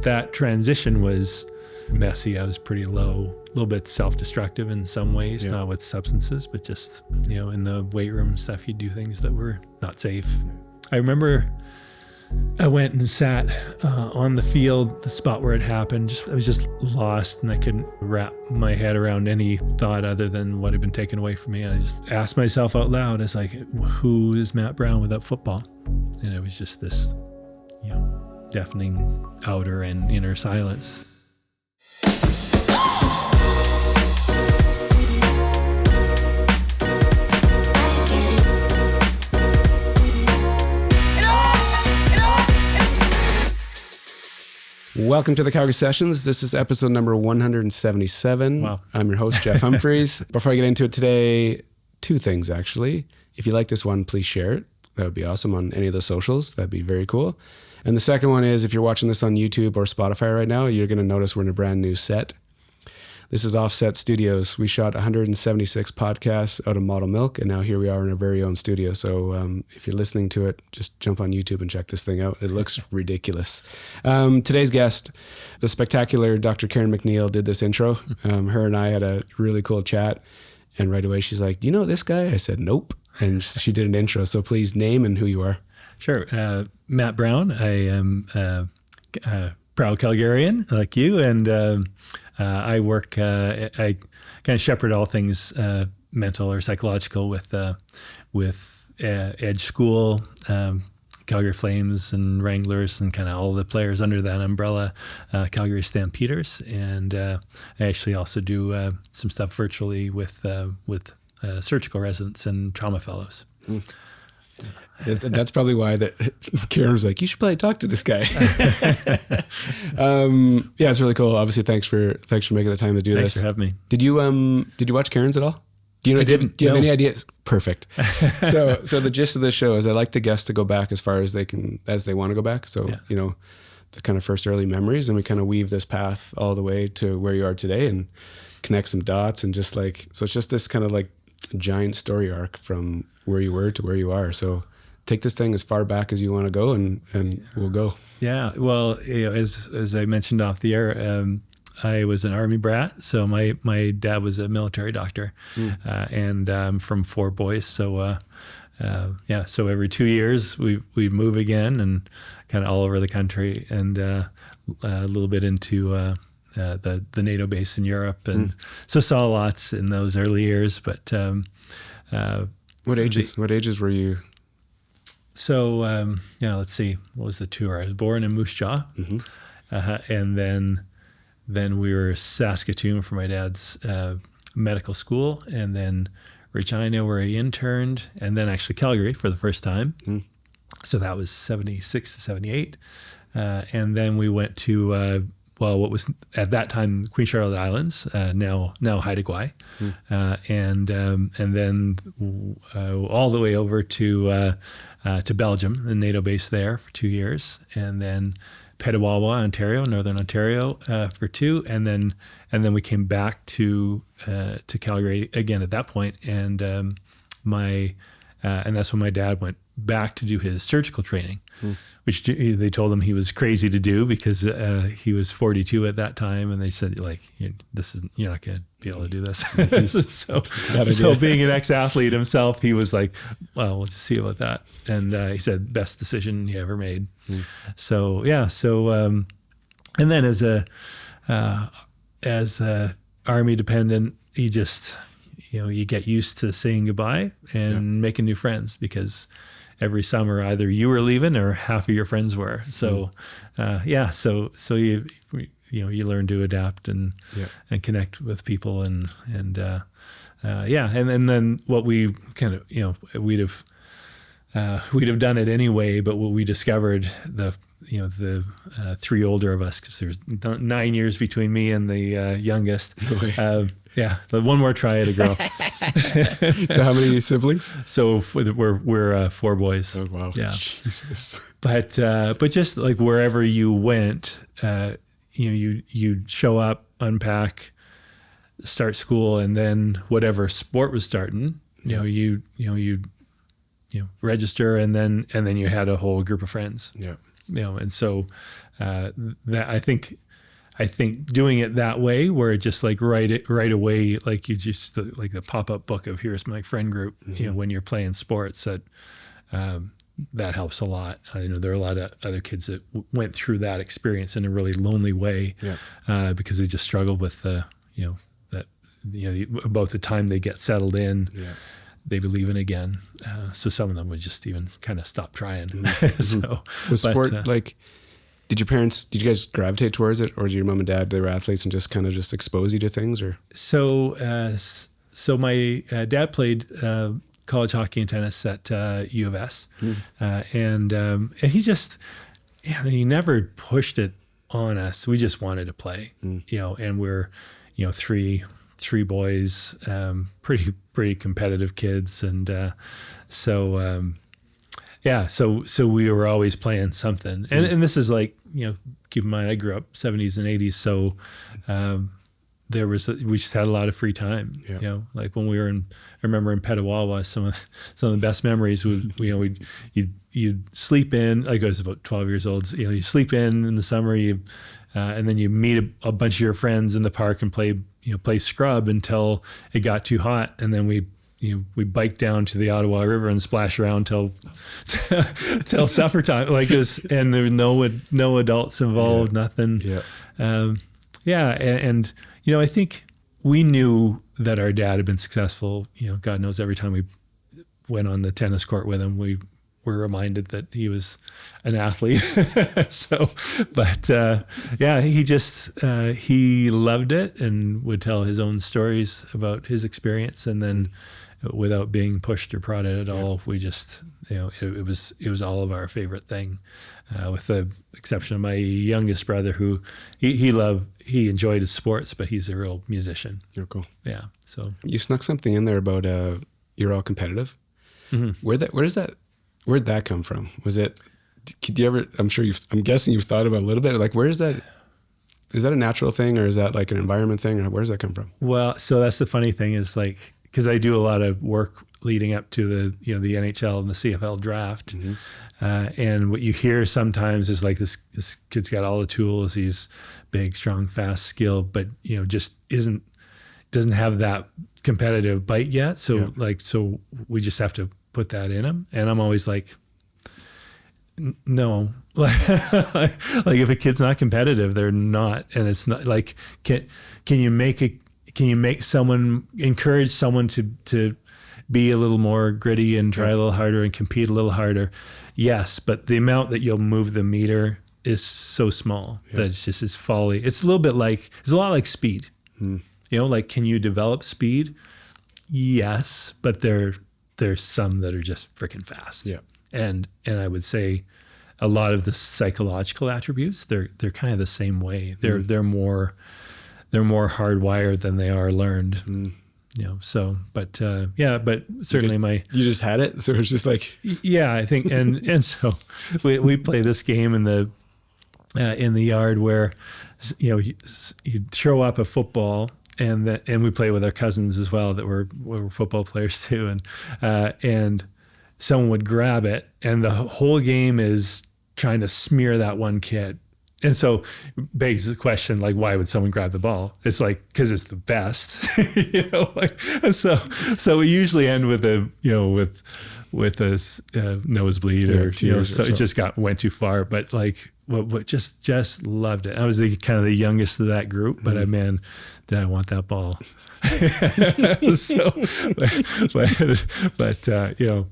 that transition was messy. I was pretty low, a little bit self-destructive in some ways, not with substances, but just, in the weight room and stuff, you do things that were not safe. I remember I went and sat on the field, the spot where it happened. I was just lost, and I couldn't wrap my head around any thought other than what had been taken away from me. And I just asked myself out loud, it's like, who is Matt Brown without football? And it was just this, deafening outer and inner silence. Welcome to the Calgary Sessions. This is episode number 177. Wow. I'm your host, Jeff Humphreys. Before I get into it today, two things actually. If you like this one, please share it. That would be awesome on any of the socials. That'd be very cool. And the second one is, if you're watching this on YouTube or Spotify right now, you're going to notice we're in a brand new set. This is Offset Studios. We shot 176 podcasts out of Model Milk, and now here we are in our very own studio. So if you're listening to it, just jump on YouTube and check this thing out. It looks ridiculous. Today's guest, the spectacular Dr. Karen McNeil, did this intro. Her and I had a really cool chat, and right away she's like, "Do you know this guy?" I said, "Nope." And she did an intro. So please name and who you are. Sure. Matt Brown. I am a proud Calgarian like you, and I work, I kind of shepherd all things mental or psychological with Edge School, Calgary Flames and Wranglers, and kind of all the players under that umbrella, Calgary Stampeders. And I actually also do some stuff virtually with surgical residents and trauma fellows. Mm. That's probably why that Karen was like, "You should probably talk to this guy." Yeah, it's really cool. Obviously, thanks for making the time to do this. Thanks for having me. Did you watch Karen's at all? Do you know? I didn't. Do you have any ideas? Perfect. So the gist of the show is I like the guests to go back as far as they want to go back. So the kind of first early memories, and we kind of weave this path all the way to where you are today and connect some dots, and just like, so it's just this kind of like giant story arc from where you were to where you are. So take this thing as far back as you want to go, and we'll go. Yeah. Well, as I mentioned off the air, I was an Army brat. So my dad was a military doctor, and I'm from 4 boys. So so every 2 years we move again, and kind of all over the country, and a little bit into the NATO base in Europe, and so saw lots in those early years. But what ages were you? So, let's see, what was the tour? I was born in Moose Jaw, and then we were Saskatoon for my dad's medical school, and then Regina where he interned, and then actually Calgary for the first time. So that was 76 to 78. And then we went to, what was at that time Queen Charlotte Islands, now Haida Gwaii, and then all the way over to Belgium, the NATO base there for 2 years, and then Petawawa, Ontario, Northern Ontario, for 2, and then we came back to Calgary again at that point, and and that's when my dad went back to do his surgical training, which they told him he was crazy to do because he was 42 at that time, and they said, like, you're not going to be able to do this. So being an ex-athlete himself, he was like, well, we'll just see about that. And he said, best decision he ever made. So and then as a Army dependent, he just, you get used to saying goodbye and making new friends, because every summer either you were leaving or half of your friends were. So so you learn to adapt and connect with people, and then what we kind of, we'd have done it anyway, but what we discovered, the 3 older of us, because there's 9 years between me and the youngest. The one more try at a girl. So how many siblings? So we're 4 boys. Oh wow! Yeah. Jesus. But just like wherever you went, you'd show up, unpack, start school, and then whatever sport was starting, you register, and then you had a whole group of friends. Yeah. and so that I think doing it that way, where it just like right away, like you just like the pop-up book of here's my friend group, when you're playing sports, that helps a lot. I know there are a lot of other kids that went through that experience in a really lonely way, because they just struggled with about the time they get settled in, they believe in again. So some of them would just even kind of stop trying. So was sport did you guys gravitate towards it, or did your mom and dad, they were athletes and just kind of just expose you to things? Or so my dad played college hockey and tennis at U of S, and he just he never pushed it on us. We just wanted to play, and we're three boys, pretty competitive kids, and so we were always playing something. And this is like, keep in mind, I grew up 70s and 80s. So, we just had a lot of free time, like when we were I remember in Petawawa, some of the best memories you'd sleep in, like I was about 12 years old. You sleep in the summer, and then you meet a bunch of your friends in the park and play scrub until it got too hot. And then we bike down to the Ottawa River and splash around till supper time. Like and there was no adults involved, nothing. And I think we knew that our dad had been successful. God knows, every time we went on the tennis court with him, we were reminded that he was an athlete. He loved it and would tell his own stories about his experience, and then without being pushed or prodded at all, we just, it was all of our favorite thing, with the exception of my youngest brother, who he enjoyed his sports, but he's a real musician. You're cool. Yeah. So you snuck something in there about you're all competitive. Where'd that come from? Was it? Could you ever? I'm guessing you've thought about it a little bit. Like, where is that? Is that a natural thing, or is that like an environment thing, or where does that come from? Well, so that's the funny thing is, like, because I do a lot of work leading up to the NHL and the CFL draft, and what you hear sometimes is like this kid's got all the tools, he's big, strong, fast, skilled, but just doesn't have that competitive bite yet. So so we just have to put that in him, and I'm always like, no, like if a kid's not competitive, they're not, and it's not like can you encourage someone to be a little more gritty and try a little harder and compete a little harder? Yes, but the amount that you'll move the meter is so small that it's folly. It's a lot like speed. Like, can you develop speed? Yes, but there's some that are just freaking fast. Yeah. And I would say a lot of the psychological attributes, they're kind of the same way. They're more hardwired than they are learned. So, but certainly you just had it. So it was just like, I think, and so we play this game in the yard where, you throw up a football, and we play with our cousins as well that were football players too. And someone would grab it, and the whole game is trying to smear that one kid. And so begs the question, like, why would someone grab the ball? It's like, because it's the best, so we usually end with with a nosebleed or so it just went too far. But like, what just loved it. I was kind of the youngest of that group, but man, did I want that ball.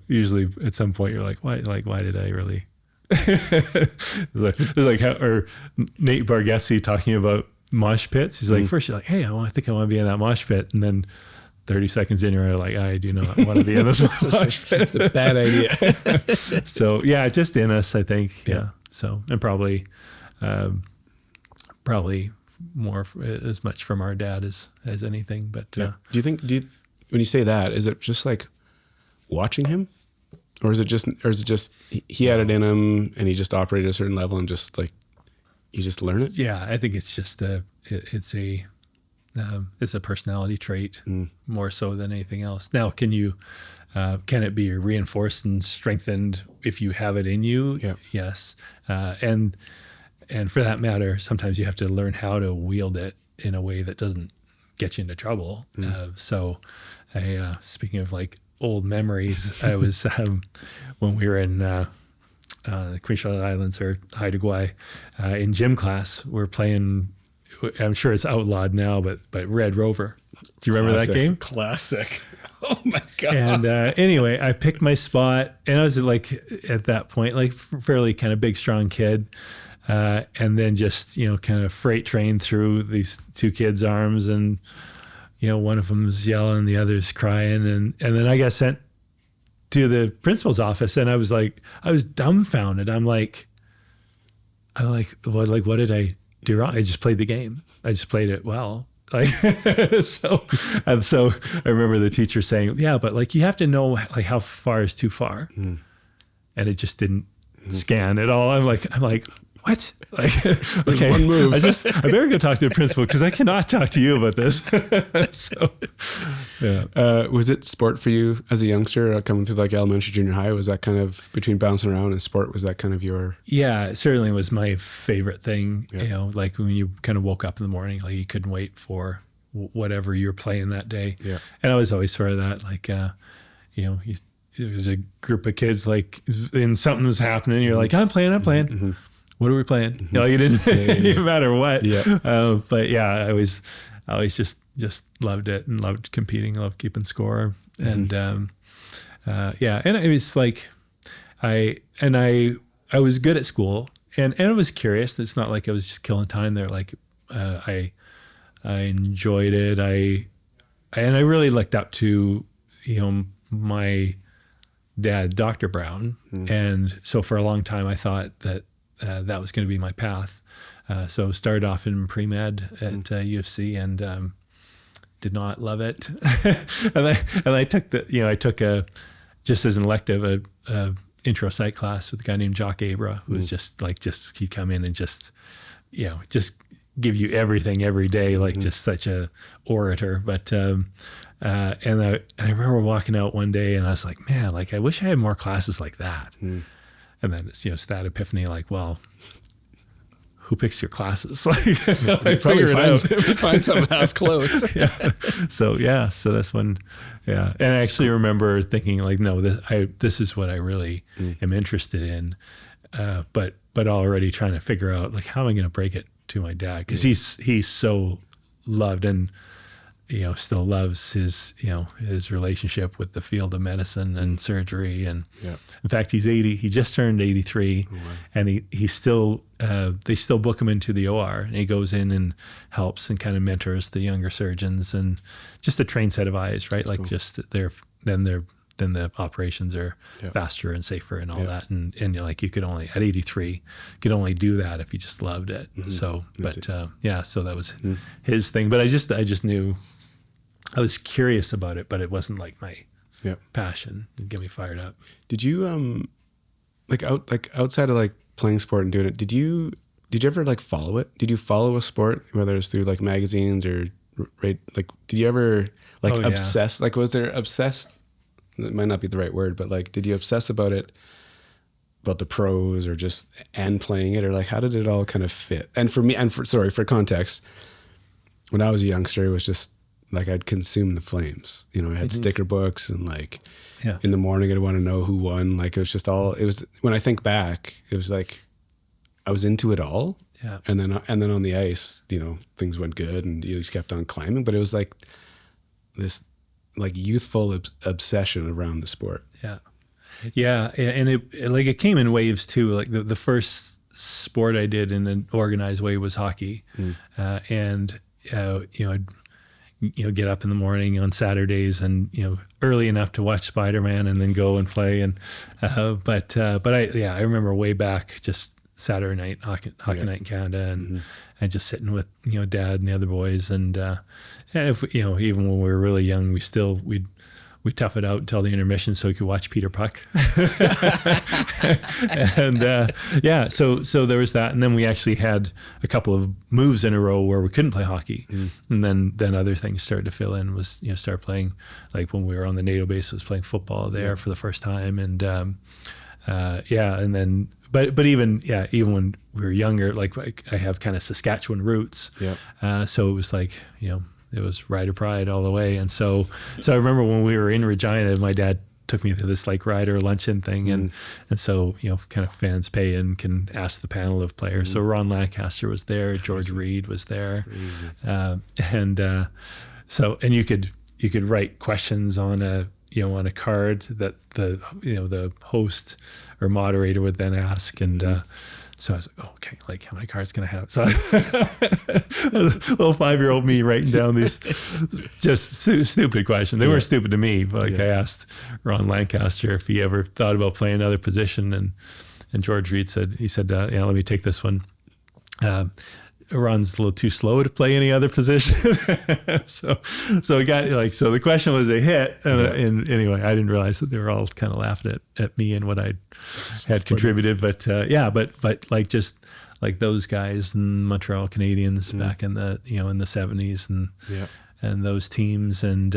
Usually at some point you're like, why did I really? It's like or Nate Bargatze talking about mosh pits. He's like, first you're like, hey, I think I want to be in that mosh pit, and then 30 seconds in, you're like, I do not want to be in this mosh pit. It's a bad idea. So it's just in us, I think. Yeah. So, and probably more as much from our dad as anything. But do you think when you say that, is it just like watching him? Or is it just he had it in him and he just operated at a certain level and just like you just learn it? Yeah, I think it's just it's it's a personality trait more so than anything else. Now, can it be reinforced and strengthened if you have it in you? Yeah. Yes. And for that matter, sometimes you have to learn how to wield it in a way that doesn't get you into trouble. So speaking of like old memories, I was, when we were in the Queen Charlotte Islands or Haida Gwaii, in gym class, we're playing, I'm sure it's outlawed now, but Red Rover. Do you remember that game? Classic. Oh my God. And anyway, I picked my spot, and I was like, at that point, like fairly kind of big, strong kid. And then just, kind of freight train through these two kids' arms, and, one of them's yelling, the other's crying. And then I got sent to the principal's office, and I was dumbfounded. I'm like, what did I do wrong? I just played the game. I just played it well. Like, so I remember the teacher saying, yeah, but like, you have to know like how far is too far. And it just didn't scan at all. I'm like, what? Like, okay, one move. I better go talk to the principal, because I cannot talk to you about this. So, yeah. Was it sport for you as a youngster, coming through like elementary, junior high? Was that kind of between bouncing around and sport? Was that kind of your? Yeah, it certainly was my favorite thing. Yeah. Like when you kind of woke up in the morning, like you couldn't wait for whatever you were playing that day. Yeah. And I was always sort of that, like, there was a group of kids, like, and something was happening. You're like, I'm playing. Mm-hmm. What are we playing? You didn't, it didn't matter what. Yeah. But yeah, I always just loved it, and loved competing, loved keeping score. And, and it was like, I was good at school, and I was curious. It's not like I was just killing time there. Like, I enjoyed it. I really looked up to, my dad, Dr. Brown. And so for a long time, I thought that that was going to be my path. So started off in pre-med at UFC, and did not love it. and I took just as an elective, a intro psych class with a guy named Jock Abra, who was just he'd come in and just give you everything every day, like just such a orator. But and I remember walking out one day, and I was like, man, like I wish I had more classes like that. And then it's that epiphany, like, well, who picks your classes? Like, probably find some half close. So that's when, and I actually remember thinking, like, no, this is what I really am interested in, but already trying to figure out, like, how am I going to break it to my dad, because he's so loved, and still loves his relationship with the field of medicine and surgery. And in fact, he's 80. He just turned 83, and he still they still book him into the OR, and he goes in and helps and kind of mentors the younger surgeons, and just a trained set of eyes, right? That's like cool. Just then the operations are faster and safer and all that. And you're like, you could only, at 83, could only do that if you just loved it. So, so that was his thing. But I just knew, I was curious about it, but it wasn't like my passion. It didn't get me fired up. Did you, outside of like playing sport and doing it, did you ever like follow it? Did you follow a sport, whether it's through like magazines or did you ever like obsess? Like, was there obsessed? It might not be the right word, but like, did you obsess about it, about the pros, or just and playing it, or like, how did it all kind of fit? And for me, for context, when I was a youngster, it was just like, I'd consume the Flames. I had sticker books, and like in the morning, I'd want to know who won. Like, it was just when I think back, it was like, I was into it all. Yeah. And then on the ice, things went good, and you just kept on climbing, but it was like this, like, youthful obsession around the sport. Yeah. And it came in waves too. Like the first sport I did in an organized way was hockey. And I'd get up in the morning on Saturdays, and early enough to watch Spider-Man, and then go and play. And but I remember way back, just Saturday night hockey night in Canada, and just sitting with Dad and the other boys, and if even when we were really young, we'd we tough it out until the intermission so we could watch Peter Puck. And so there was that. And then we actually had a couple of moves in a row where we couldn't play hockey. And then other things started to fill in, was, start playing, like when we were on the NATO base, was playing football there for the first time. And and then, but even when we were younger, like I have kind of Saskatchewan roots. So it was like, it was Rider Pride all the way. And so I remember when we were in Regina, my dad took me to this like Rider luncheon thing. And so, kind of fans pay and can ask the panel of players. So Ron Lancaster was there, George Reed was there. And you could write questions on a card that the host or moderator would then ask. And, so I was like, okay, like how many cards can I have? So little 5-year-old me writing down these just stupid questions. They weren't stupid to me, but I asked Ron Lancaster if he ever thought about playing another position, and George Reed said, let me take this one. Ron's a little too slow to play any other position. so it got so the question was a hit. And anyway, I didn't realize that they were all kind of laughing at me and what I had contributed. But like just like those guys and Montreal Canadiens back in the, in the 70s and those teams. And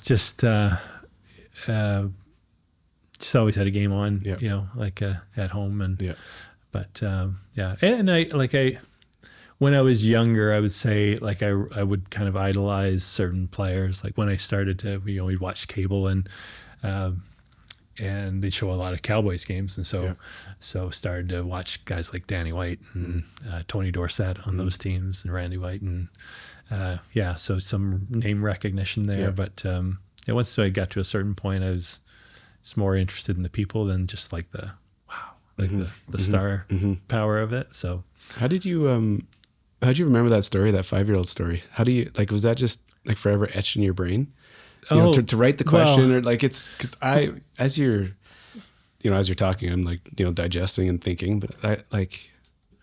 just always had a game on, at home. And but when I was younger, I would say like I would kind of idolize certain players. Like when I started to, we'd watch cable and they'd show a lot of Cowboys games, and so started to watch guys like Danny White and Tony Dorsett on those teams, and Randy White, and so some name recognition there. But once I got to a certain point, I was more interested in the people than just like the the star power of it. So how'd you remember that story, that 5-year-old story? How do you, like, was that just like forever etched in your brain? To write the question, or like, it's because as you're talking, I'm like, digesting and thinking, but I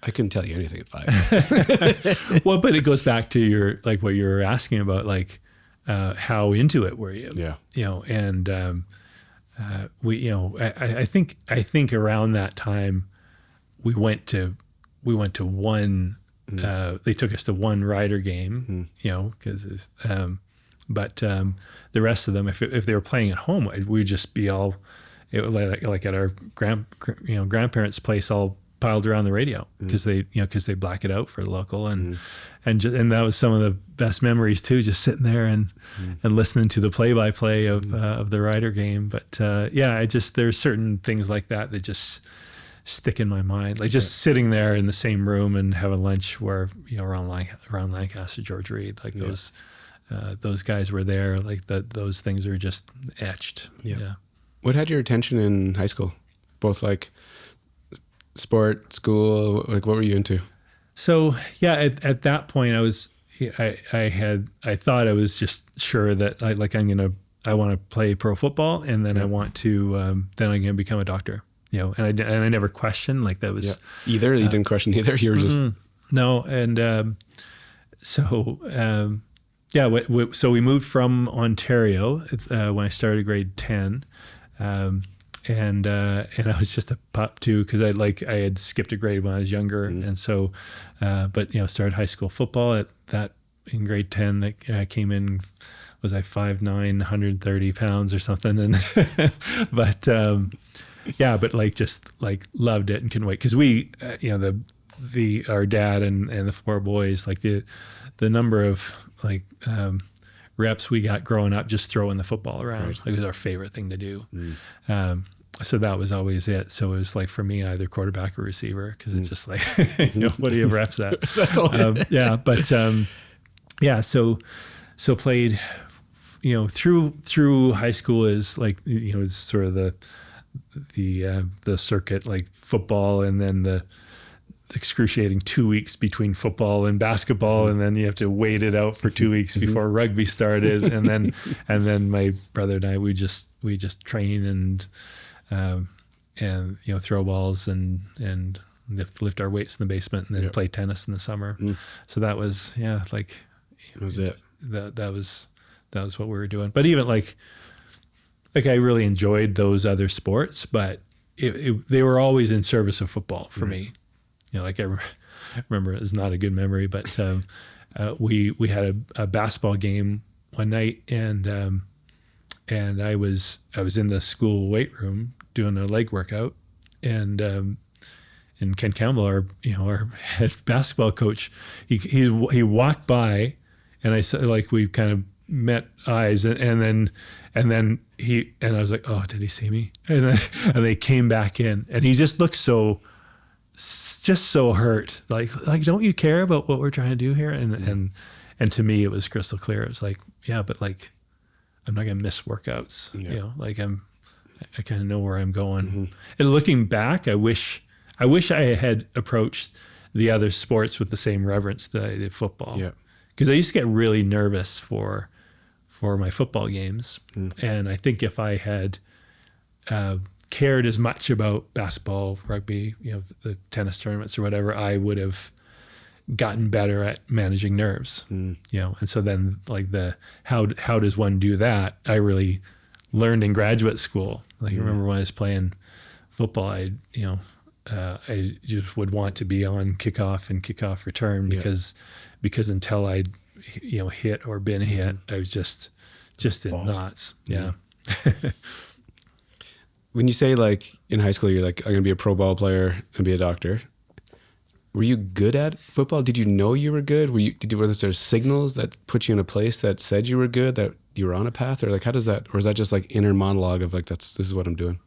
couldn't tell you anything at 5. Well, but it goes back to your, like what you were asking about, like, how into it were you? And, I think around that time we went to one, they took us to one Rider game, because, but the rest of them, if they were playing at home, we'd just be all, like at our grandparents' place, all piled around the radio because they black it out for the local, and that was some of the best memories too, just sitting there and listening to the play-by-play of the Rider game. But there's certain things like that just stick in my mind, like just sitting there in the same room and having lunch where around Lancaster, George Reed, like those guys were there, like those things are just etched. What had your attention in high school, both like sport, school? Like, what were you into? So at that point I was, I thought I was just sure that I want to play pro football, and then I want to then I'm going to become a doctor, and I never questioned, like that was either. You didn't question either. You were just no. And so we moved from Ontario when I started grade 10. And I was just a pup too, because I had skipped a grade when I was younger, and so, but started high school football in grade 10. I came in, was I 5'9", 130 pounds or something, and but just loved it and couldn't wait, because we our dad and the 4 boys, like the number of reps we got growing up just throwing the football around. Right. Like, it was our favorite thing to do. So that was always it. So it was like, for me, either quarterback or receiver, because it's just like, what do you have reps at? That's all. So played, through high school is like, it's sort of the circuit, like football, and then the excruciating 2 weeks between football and basketball, and then you have to wait it out for 2 weeks before rugby started, and then my brother and I, we just train and throw balls and lift our weights in the basement, and then play tennis in the summer. So that was that was it. That that was what we were doing. But even like I really enjoyed those other sports, but they were always in service of football for me. You know, like I remember, it's not a good memory, but we had a basketball game one night, and I was in the school weight room doing a leg workout, and Ken Campbell, our head basketball coach, he walked by, and I said, like, we kind of met eyes, and then I was like, oh, did he see me? And they came back in, and he just looked so hurt, like don't you care about what we're trying to do here? And to me it was crystal clear. It was like, yeah, but like I'm not gonna miss workouts. You know, like I kind of know where I'm going. And looking back, I wish I had approached the other sports with the same reverence that I did football. Yeah, because I used to get really nervous for my football games, and I think if I had cared as much about basketball, rugby, you know, the tennis tournaments or whatever, I would have gotten better at managing nerves. You know, and so then like how does one do that? I really learned in graduate school. Like I remember when I was playing football, I just would want to be on kickoff and kickoff return because until I'd hit or been hit, I was just in knots. Yeah. When you say like in high school, you're like, I'm going to be a pro ball player and be a doctor. Were you good at football? Did you know you were good? Was there signals that put you in a place that said you were good, that you were on a path, or like, how does that, or is that just like inner monologue of like, this is what I'm doing?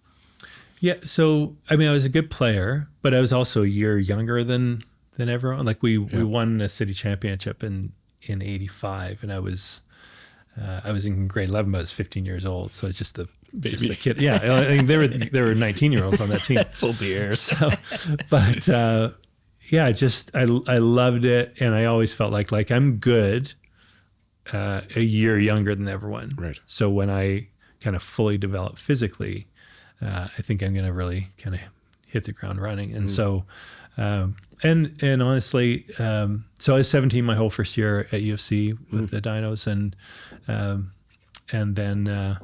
Yeah. So, I mean, I was a good player, but I was also a year younger than everyone. Like we won a city championship in 85, and I was in grade 11, but I was 15 years old. So it's just a kid. Yeah. I mean, there were 19-year-olds on that team. Full beers. So, but, yeah, I loved it. And I always felt like I'm good, a year younger than everyone. Right. So when I kind of fully develop physically, I think I'm going to really kind of hit the ground running. And so, and honestly, so I was 17 my whole first year at UFC with the Dinos, and then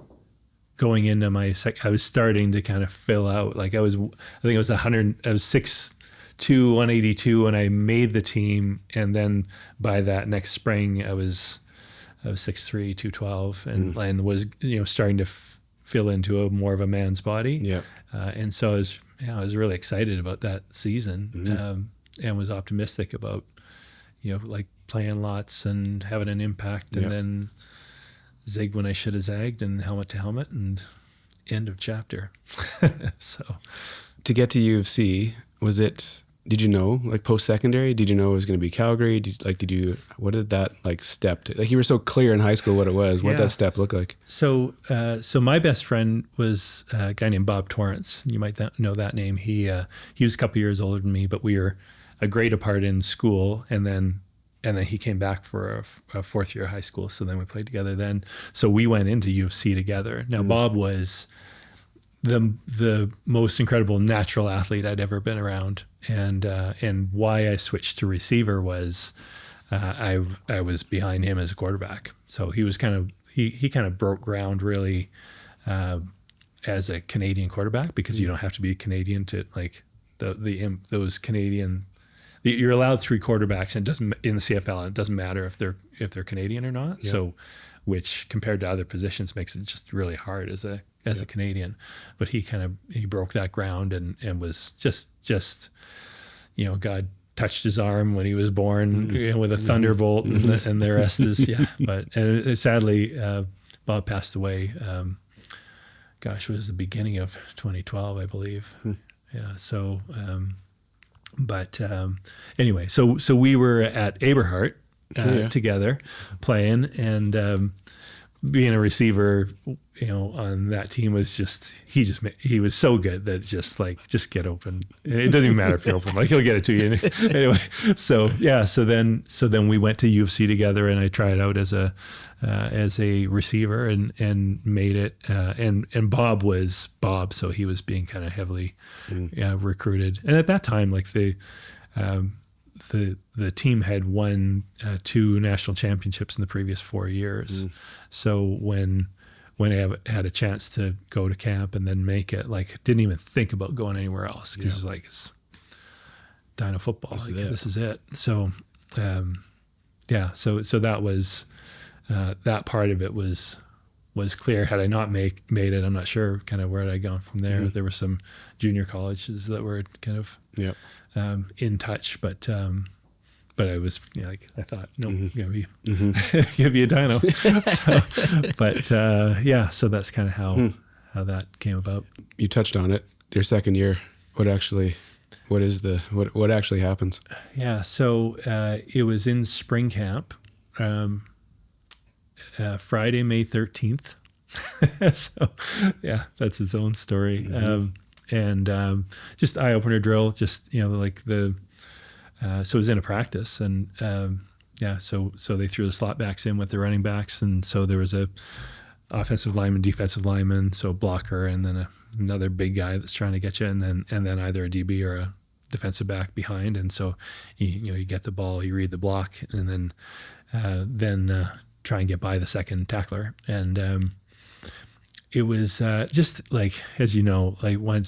going into my I was starting to kind of fill out. Like I think it was 100. I was 6'2", 182 when I made the team, and then by that next spring I was 6'3", 212, and was starting to fill into a more of a man's body. Yeah, and so I was really excited about that season, and was optimistic about like playing lots and having an impact, and then zig when I should have zagged, and helmet to helmet, and end of chapter. So to get to UFC, did you know, like post-secondary, did you know it was going to be Calgary? What did that like step to, like you were so clear in high school what it was, what did that step look like? So my best friend was a guy named Bob Torrance. You might know that name. He was a couple years older than me, but we were a grade apart in school, and then he came back for a fourth year of high school. So then we played together then. So we went into UFC together. Now Bob was the most incredible natural athlete I'd ever been around, and why I switched to receiver was I was behind him as a quarterback. So he was he kind of broke ground really as a Canadian quarterback, because you don't have to be Canadian to like those Canadian. You're allowed 3 quarterbacks, and it doesn't in the CFL. It doesn't matter if they're Canadian or not. Yeah. So, which compared to other positions makes it just really hard as a Canadian. But he broke that ground and was just God touched his arm when he was born with a thunderbolt, and the rest is But sadly, Bob passed away. It was the beginning of 2012, I believe. Yeah. So. But anyway, so we were at Aberhart together playing, and being a receiver, on that team was he was so good that just get open. It doesn't even matter if you're open, like he'll get it to you anyway. So then we went to UFC together, and I tried out as a receiver and made it. And Bob was Bob, so he was being kind of heavily recruited. And at that time, like the the team had won 2 national championships in the previous 4 years. So when I had a chance to go to camp and then make it, like, didn't even think about going anywhere else, because it's like, it's Dino football. This is it. So, so that was, that part of it was clear. Had I not made it, I'm not sure kind of where I'd gone from there. There were some junior colleges that were kind of in touch, but I was, you know, like, I thought, no, gonna be a Dino. So that's kind of how that came about. You touched on it. Your second year, what actually happens? Yeah, so it was in spring camp, Friday, May 13th. So yeah, that's its own story. Just eye-opener drill, just, you know, like so it was in a practice, and so they threw the slot backs in with the running backs, and so there was a offensive lineman, defensive lineman, so blocker, and then another big guy that's trying to get you, and then either a DB or a defensive back behind. And so you get the ball, you read the block, and then try and get by the second tackler. And it was just like, as you know, like when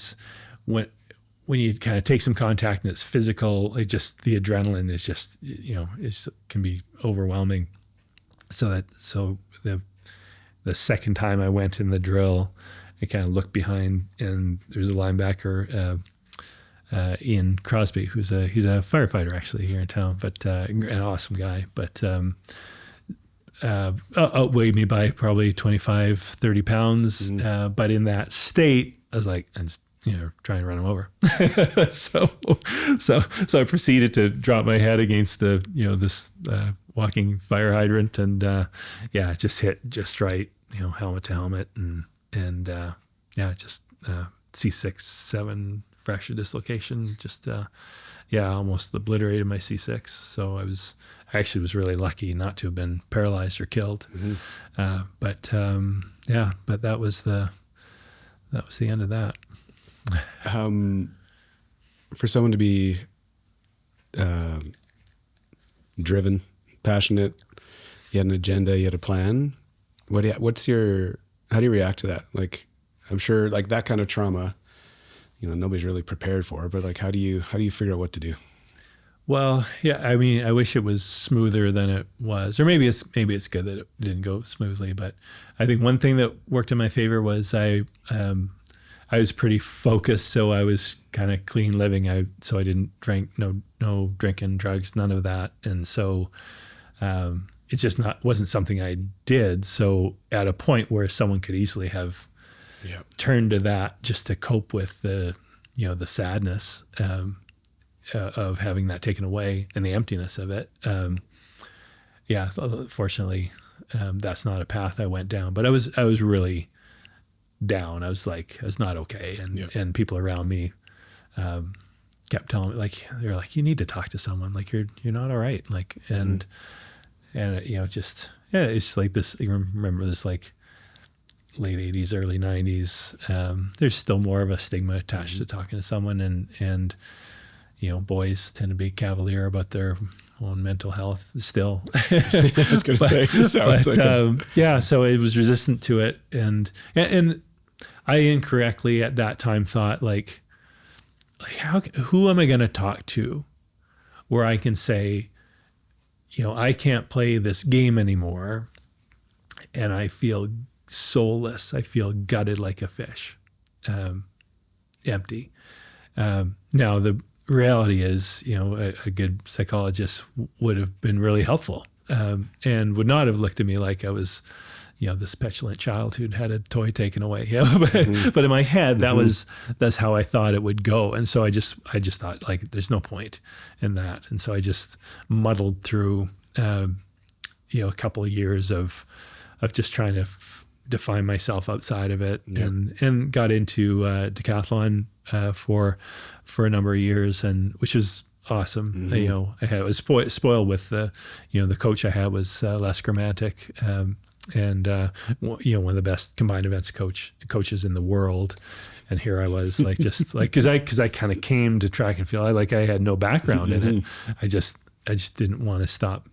you kind of take some contact and it's physical, like, just the adrenaline is just, you know, can be overwhelming. So the second time I went in the drill, I kind of looked behind, and there was a linebacker, Ian Crosby, he's a firefighter actually here in town, but an awesome guy, but outweighed me by probably 25, 30 pounds. But in that state, I was like, I'm just, you know, trying to run him over. so I proceeded to drop my head against this walking fire hydrant, and just hit just right, you know, helmet to helmet, and just C6, 7 fracture dislocation, just almost obliterated my C6. So I actually was really lucky not to have been paralyzed or killed. But that was the end of that. For someone to be driven, passionate, you had an agenda, you had a plan. How do you react to that? Like, I'm sure, like, that kind of trauma, you know, nobody's really prepared for, but like, how do you figure out what to do? Well, yeah, I mean, I wish it was smoother than it was, or maybe it's good that it didn't go smoothly. But I think one thing that worked in my favor was I was pretty focused, so I was kind of clean living. So I didn't drink, no drinking, drugs, none of that, and so it just wasn't something I did. So at a point where someone could easily have turned to that just to cope with the sadness of having that taken away and the emptiness of it. Fortunately, that's not a path I went down. But I was really down. I was not okay, and people around me kept telling me, like, they're like, you need to talk to someone. Like, you're not all right. Like, and it's like this. You remember this, like, late 80s, early 90s. There's still more of a stigma attached to talking to someone, and boys tend to be cavalier about their own mental health still. I was going to say, so it was resistant to it, and I incorrectly at that time thought, like who am I going to talk to where I can say, I can't play this game anymore, and I feel soulless. I feel gutted like a fish, empty. Now the reality is, a good psychologist would have been really helpful, and would not have looked at me like I was, this petulant child who'd had a toy taken away. But in my head, that's how I thought it would go, and so I just thought, like, there's no point in that, and so I just muddled through, a couple of years of just trying to define myself outside of it, and got into decathlon for a number of years, and which was awesome. I was spoiled with the coach I had was Les Grammatic, and one of the best combined events coaches in the world. And here I was, like, just like, because I kind of came to track and field. I had no background in it. I just didn't want to stop,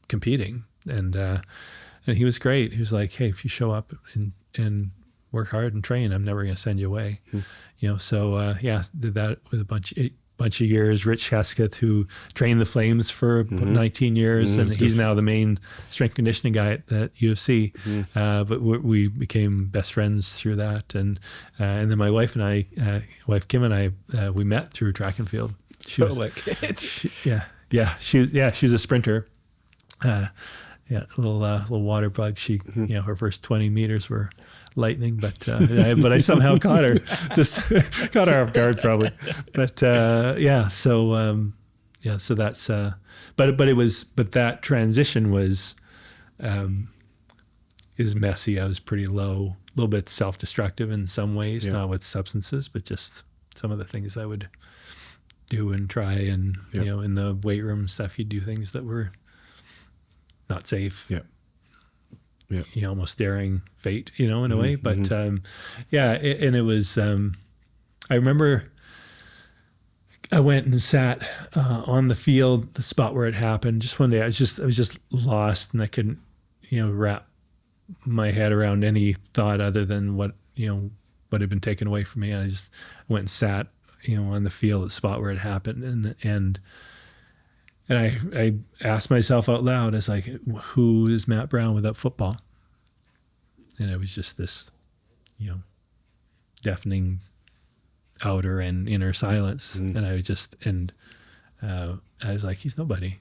competing. And he was great. He was like, hey, if you show up and work hard and train, I'm never going to send you away. So did that with a bunch of years. Rich Hesketh, who trained the Flames for 19 years, and he's now the main strength conditioning guy at UFC. But we became best friends through that, and then my wife and I, wife Kim and I, we met through track and field. She was she's a sprinter. A little water bug. She, her first 20 meters were lightning, but I somehow caught her, just caught her off guard probably. But so that's, but that transition was, is messy. I was pretty low, a little bit self-destructive in some ways, not with substances, but just some of the things I would do and try, and in the weight room stuff, you'd do things that were not safe. Almost daring fate, in a way. But and it was. I remember I went and sat on the field, the spot where it happened. Just one day, I was just lost, and I couldn't, wrap my head around any thought other than what had been taken away from me. And I just went and sat, on the field, the spot where it happened, and I asked myself out loud, I was like, who is Matt Brown without football? And it was just this, deafening outer and inner silence. And I was just, I was like, he's nobody.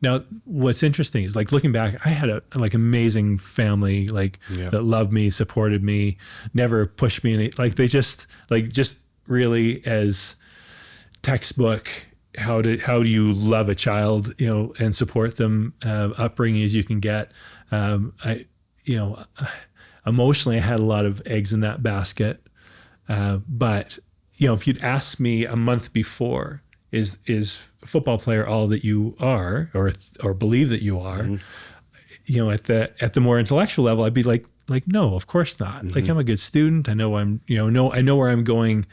Now, what's interesting is, like, looking back, I had a amazing family, that loved me, supported me, never pushed me any, they just really as textbook, how do you love a child, and support them, upbringing as you can get. Emotionally, I had a lot of eggs in that basket. But if you'd asked me a month before, is a football player all that you are, or believe that you are, at the more intellectual level, I'd be like, no, of course not. Like, I'm a good student. I know I know where I'm going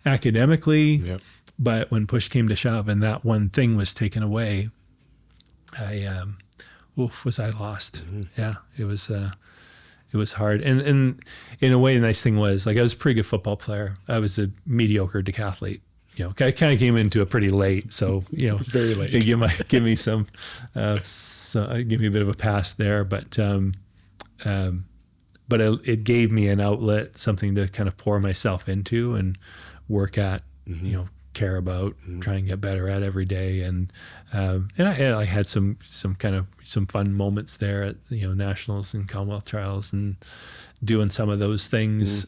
academically. Yep. But when push came to shove and that one thing was taken away, was I lost? Yeah, it was hard. And in a way, the nice thing was, I was a pretty good football player. I was a mediocre decathlete. I kind of came into it pretty late, so very late. You might give me some, give me a bit of a pass there, but it gave me an outlet, something to kind of pour myself into and work at, care about, try and get better at every day. And I had some fun moments there at, nationals and Commonwealth trials and doing some of those things,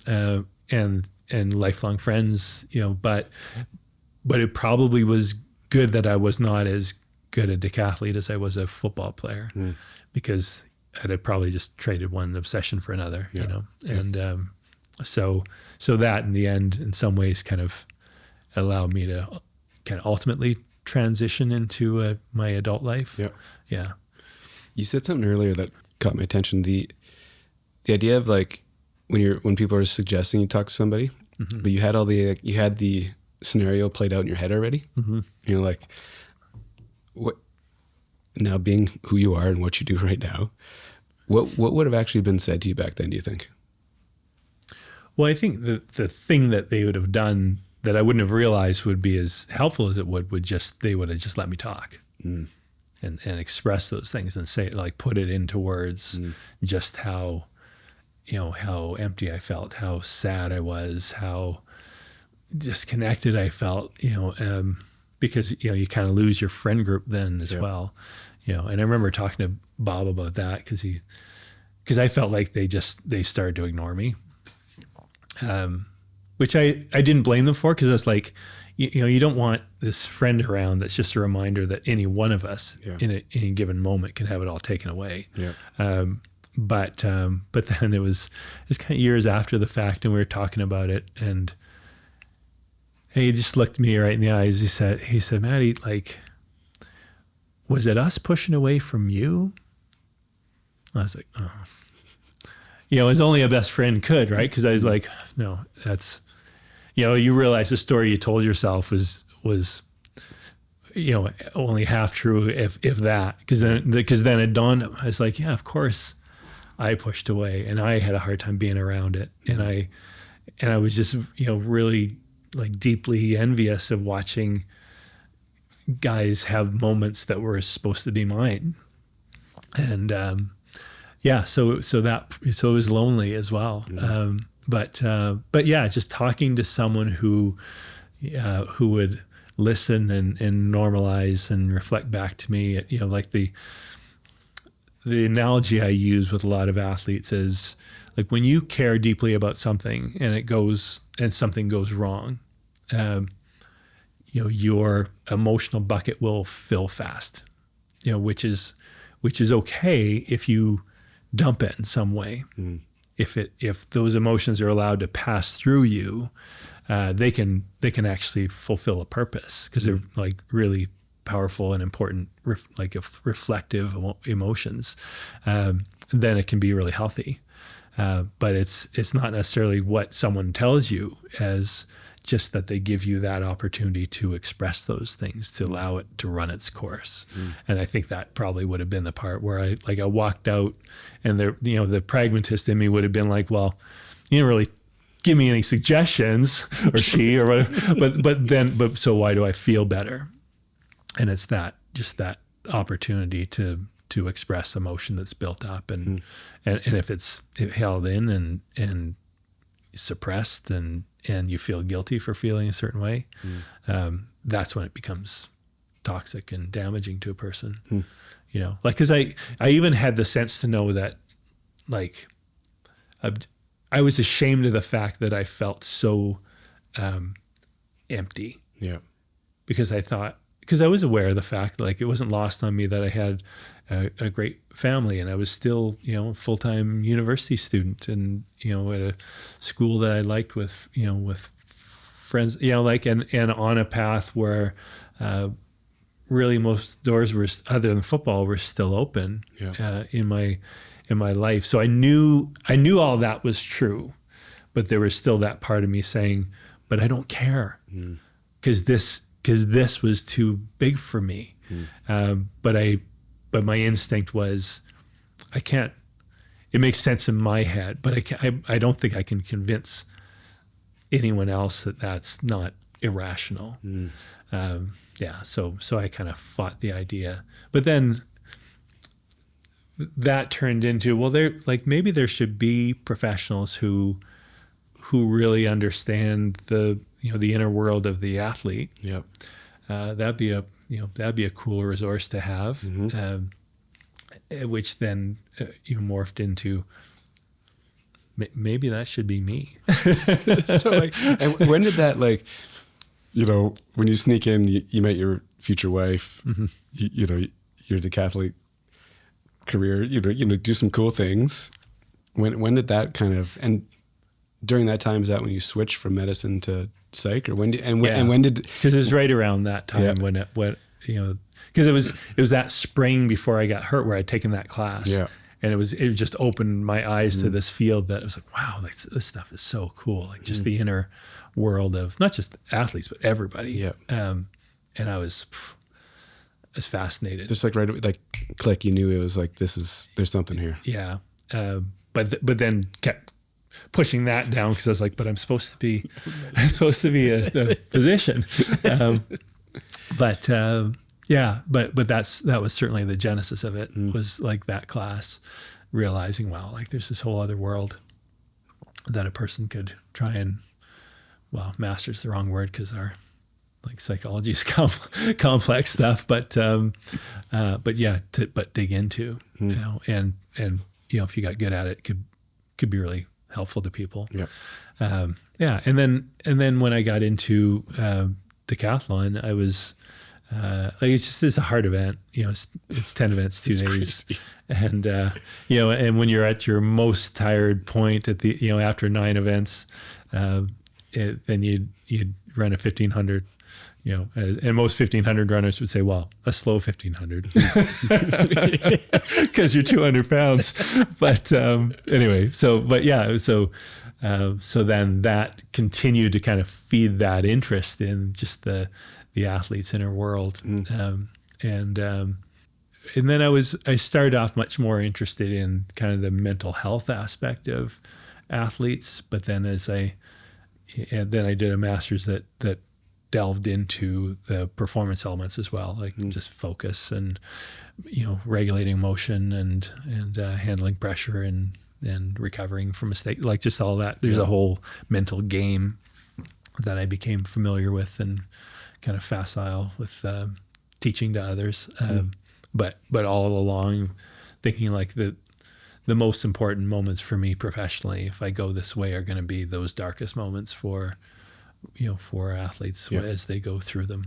and lifelong friends, but it probably was good that I was not as good a decathlete as I was a football player, because I'd have probably just traded one obsession for another, and so that in the end, in some ways, kind of allowed me to kind of ultimately transition into my adult life. Yeah. You said something earlier that caught my attention. The idea of, like, when people are suggesting you talk to somebody, but you had the scenario played out in your head already. Like, what now, being who you are and what you do right now, what would have actually been said to you back then, do you think? Well, I think the thing that they would have done that I wouldn't have realized would be as helpful as it would they would have just let me talk and express those things and say, like, put it into words, just how empty I felt, how sad I was, how disconnected I felt, because, you kind of lose your friend group then as well, and I remember talking to Bob about that because I felt like they started to ignore me. Which I didn't blame them for, because it's like, you don't want this friend around that's just a reminder that any one of us in any given moment can have it all taken away. But then it was kind of years after the fact, and we were talking about it, and he just looked me right in the eyes. He said, Matty, like, was it us pushing away from you? I was like, oh, as only a best friend could, right? Because I was like, no, that's, you realize the story you told yourself was only half true, if that, because then it dawned on me. I was like, yeah, of course I pushed away, and I had a hard time being around it, and I was just really like deeply envious of watching guys have moments that were supposed to be mine, and so it was lonely as well. But yeah, just talking to someone who would listen and normalize and reflect back to me, like the analogy I use with a lot of athletes is like when you care deeply about something and something goes wrong, your emotional bucket will fill fast, which is okay if you dump it in some way. If those emotions are allowed to pass through you, they can actually fulfill a purpose, because they're like really powerful and important, reflective emotions. Then it can be really healthy. But it's not necessarily what someone tells you, as just that they give you that opportunity to express those things, to allow it to run its course. And I think that probably would have been the part where I walked out, and the pragmatist in me would have been like, well, you didn't really give me any suggestions, or she or whatever, but so why do I feel better? And it's just that opportunity to express emotion that's built up, and if it's held in and suppressed, and you feel guilty for feeling a certain way, that's when it becomes toxic and damaging to a person. Because I even had the sense to know that, like, I was ashamed of the fact that I felt so empty. Yeah. Because I was aware of the fact, like, it wasn't lost on me that I had a great family, and I was still, a full-time university student, and, at a school that I liked with friends, and on a path where really most doors other than football were still open in my life. So I knew all that was true, but there was still that part of me saying, but I don't care, because this was too big for me. But my instinct was, I can't. It makes sense in my head, but I don't think I can convince anyone else that that's not irrational. So I kind of fought the idea, but then that turned into, well, maybe there should be professionals who really understand the inner world of the athlete. Yep. That'd be a cool resource to have, which then morphed into, maybe that should be me. So and when did that, when you sneak in, you met your future wife, your decathlete career, do some cool things. When did that kind of, and during that time, is that when you switched from medicine to psych, or when did, because it was right around that time when because it was that spring before I got hurt where I'd taken that class, and it just opened my eyes to this field that I was like, wow, this stuff is so cool, like just the inner world of not just athletes but everybody. And I was fascinated, just like click, you knew it was like, there's something here. But then kept pushing that down, because I was like, but I'm supposed to be a physician. But that was certainly the genesis of it, was like that class, realizing, wow, like there's this whole other world that a person could try and, well, master's the wrong word, because our psychology is complex stuff, but dig into, and if you got good at it, could be really helpful to people. And then when I got into decathlon, I was it's a hard event. It's 10 events, 2 days, and and when you're at your most tired point at the after 9 events, then you'd run a 1,500 and most 1500 runners would say, well, a slow 1500 because you're 200 pounds. But anyway, so then that continued to kind of feed that interest in just the athlete's inner world. And then I started off much more interested in kind of the mental health aspect of athletes. But then I did a master's that delved into the performance elements as well, like just focus and, regulating motion and handling pressure and recovering from mistakes, like just all that. There's a whole mental game that I became familiar with and kind of facile with teaching to others. But all along thinking like the most important moments for me professionally, if I go this way, are going to be those darkest moments for athletes as they go through them.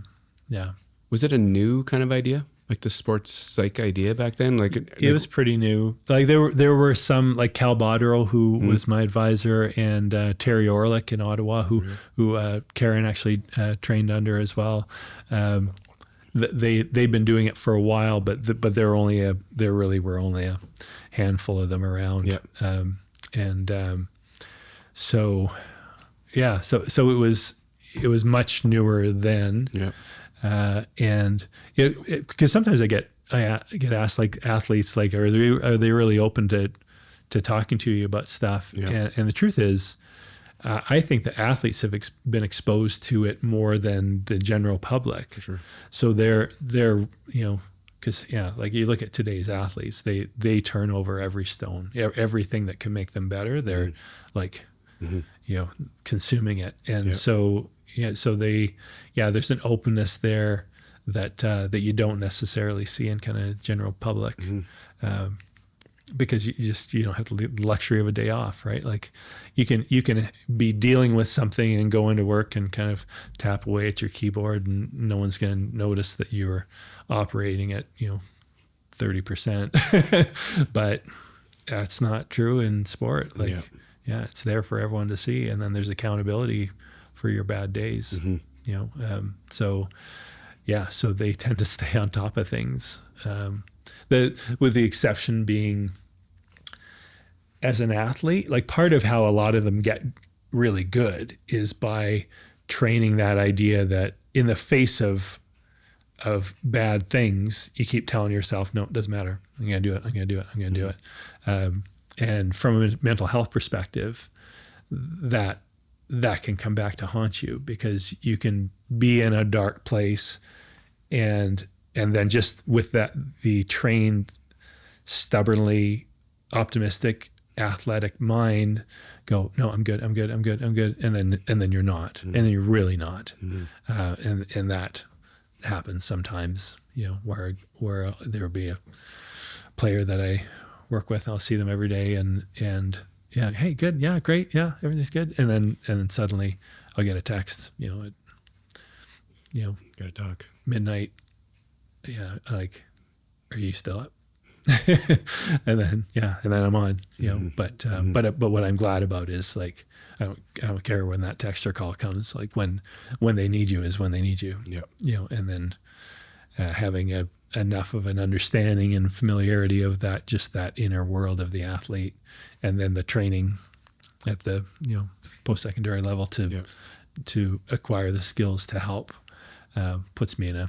Yeah. Was it a new kind of idea? Like the sports psych idea back then? It was pretty new. Like there were some, like Cal Botterill, who was my advisor, and Terry Orlick in Ottawa, who Karen actually trained under as well. They'd been doing it for a while, but there really were only a handful of them around. Yep. So it was much newer then. Yeah. And because sometimes I get asked, like, athletes, like, are they really open to talking to you about stuff? Yeah. And the truth is, I think the athletes have been exposed to it more than the general public. For sure. So they're because like you look at today's athletes, they turn over every stone, everything that can make them better. They're like, consuming it, and so there's an openness there that you don't necessarily see in kind of general public. Because you don't have the luxury of a day off, right? Like you can be dealing with something and go into work and kind of tap away at your keyboard, and no one's going to notice that you're operating at 30%. But that's not true in sport. Like it's there for everyone to see, and then there's accountability for your bad days. So they tend to stay on top of things. With the exception being, as an athlete, like part of how a lot of them get really good is by training that idea that in the face of bad things, you keep telling yourself, no, it doesn't matter. I'm going to do it. I'm going to do it. I'm going to do it. And from a mental health perspective, that can come back to haunt you, because you can be in a dark place and then just with the trained, stubbornly optimistic, athletic mind go, no, I'm good. And then you're not, and then you're really not. And that happens sometimes, where there'll be a player that I work with, and I'll see them every day, and hey, good, yeah, great, yeah, everything's good, and then suddenly I'll get a text, gotta talk, midnight. Yeah, like, are you still up? and then I'm on, But what I'm glad about is, like, I don't care when that text or call comes. Like, when they need you is when they need you. Yeah. And then having enough of an understanding and familiarity of that, just that inner world of the athlete, and then the training at the post-secondary level to acquire the skills to help puts me in a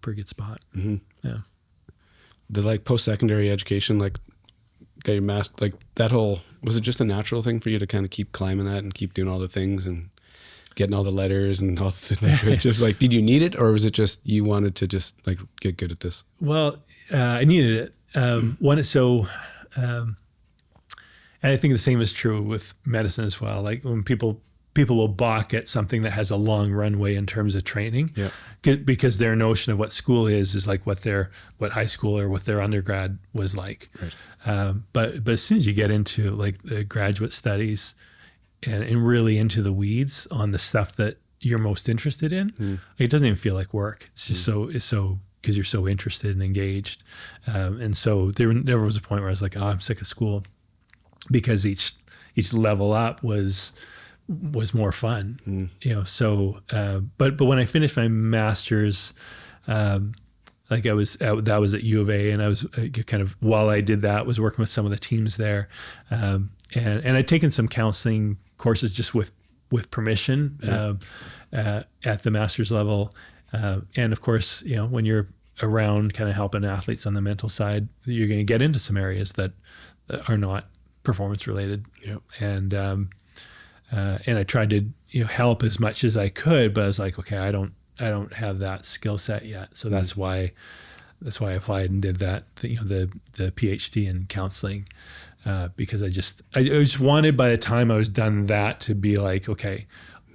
pretty good spot. Yeah. The like post-secondary education, like got your master, like that whole, was it just a natural thing for you to kind of keep climbing that and keep doing all the things and getting all the letters and all the things? It was just like, did you need it, or was it just you wanted to just like get good at this? Well, I needed it. And I think the same is true with medicine as well. Like when people will balk at something that has a long runway in terms of training, because their notion of what school is like what high school or what their undergrad was like. Right. But as soon as you get into like the graduate studies and really into the weeds on the stuff that you're most interested in, it doesn't even feel like work. It's just so because you're so interested and engaged. And so there never was a point where I was like, oh, I'm sick of school, because each level up was was more fun, so, but when I finished my master's, like that was at U of A, and I was kind of, while I did that, was working with some of the teams there. And I'd taken some counseling courses just with permission, at the master's level. And of course, when you're around kind of helping athletes on the mental side, you're going to get into some areas that are not performance related. Yep. And I tried to help as much as I could, but I was like, okay, I don't have that skill set yet. So that's why I applied and did that, the PhD in counseling, because I just wanted, by the time I was done that, to be like, okay,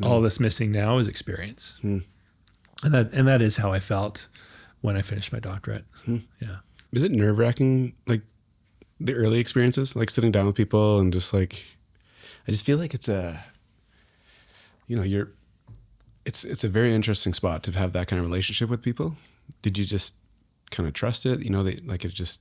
all that's missing now is experience. And that is how I felt when I finished my doctorate. Yeah. Is it nerve-wracking, like the early experiences, like sitting down with people and just like, I just feel like it's it's a very interesting spot to have that kind of relationship with people. Did you just kind of trust it? Like it's just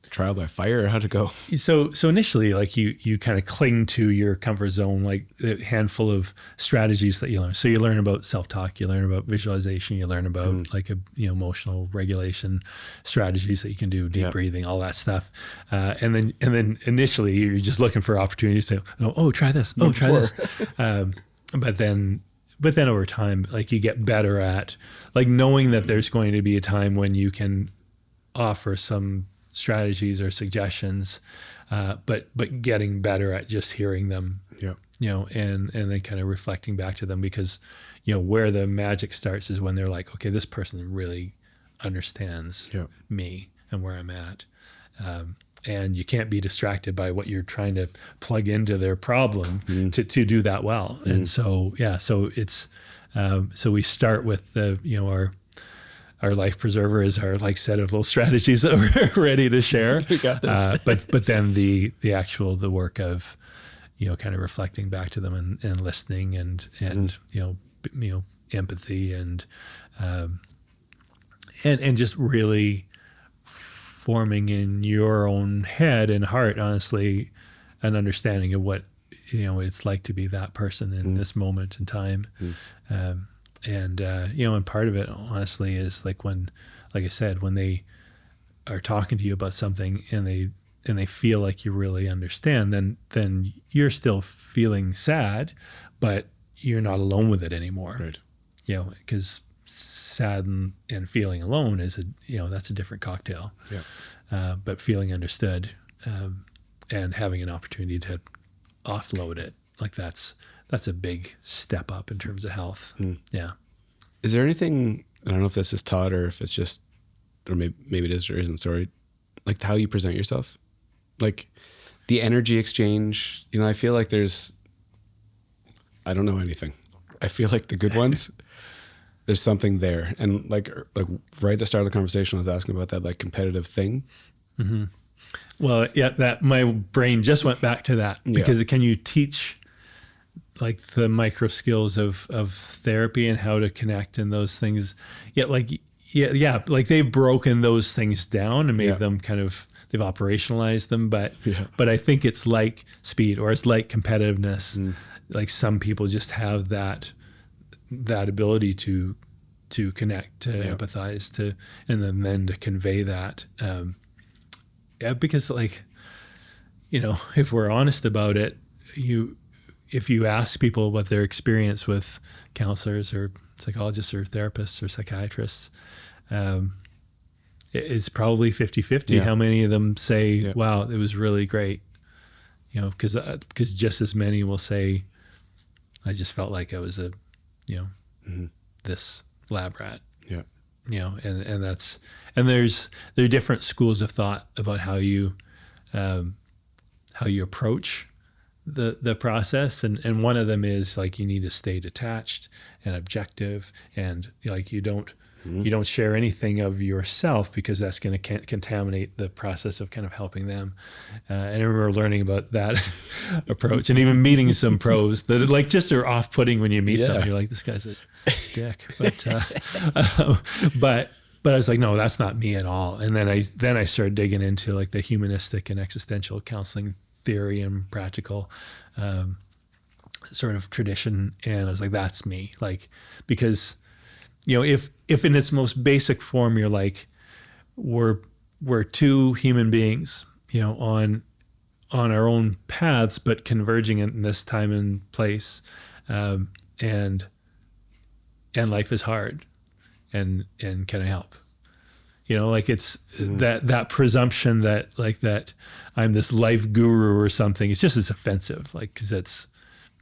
trial by fire, or how'd it go? So initially, like you kind of cling to your comfort zone, like a handful of strategies that you learn. So you learn about self-talk, you learn about visualization, you learn about emotional regulation strategies that you can do, deep breathing, all that stuff. And then initially you're just looking for opportunities to, try this, try this. But then over time, like you get better at like knowing that there's going to be a time when you can offer some strategies or suggestions, but getting better at just hearing them, and then kind of reflecting back to them, because, where the magic starts is when they're like, okay, this person really understands me and where I'm at. And you can't be distracted by what you're trying to plug into their problem to do that well. And so it's, so we start with our life preserver is our set of little strategies that we're ready to share. We got this. But then the work of, kind of reflecting back to them and listening and empathy and just really forming in your own head and heart, honestly, an understanding of what, it's like to be that person in this moment in time. And part of it, honestly, is like I said, when they are talking to you about something and they feel like you really understand, then you're still feeling sad, but you're not alone with it anymore. Right. Because sad and feeling alone is that's a different cocktail. Yeah. But feeling understood, and having an opportunity to offload it, like that's a big step up in terms of health. Yeah. Is there anything, I don't know if this is taught or if it's just, or maybe it is or isn't, sorry, like how you present yourself, like the energy exchange, I feel like I don't know anything. I feel like the good ones, there's something there. And like right at the start of the conversation, I was asking about that, like competitive thing. Mm-hmm. Well, yeah, that my brain just went back to that, because can you teach like the micro skills of therapy and how to connect and those things? Like they've broken those things down and made them kind of, they've operationalized them, but I think it's like speed, or it's like competitiveness. Like some people just have that ability to connect, to empathize, to, and then to convey that. Because like, if we're honest about it, if you ask people about their experience with counselors or psychologists or therapists or psychiatrists, it's probably 50-50 how many of them say, wow, it was really great. Because just as many will say, I just felt like I was this lab rat. Yeah. And that's, and there are different schools of thought about how you approach the process, and one of them is like you need to stay detached and objective, and like you don't share anything of yourself, because that's going to contaminate the process of kind of helping them. And I remember learning about that approach, and even meeting some pros that like just are off-putting when you meet them. You're like, this guy's a dick, but I was like, no, that's not me at all. And then I started digging into like the humanistic and existential counseling theory and practical sort of tradition. And I was like, that's me. Like, because, you know, if in its most basic form, you're like, we're two human beings, you know, on our own paths, but converging in this time and place. And life is hard, and can I help? You know, like it's that presumption that like that I'm this life guru or something. It's just as offensive, like, because it's,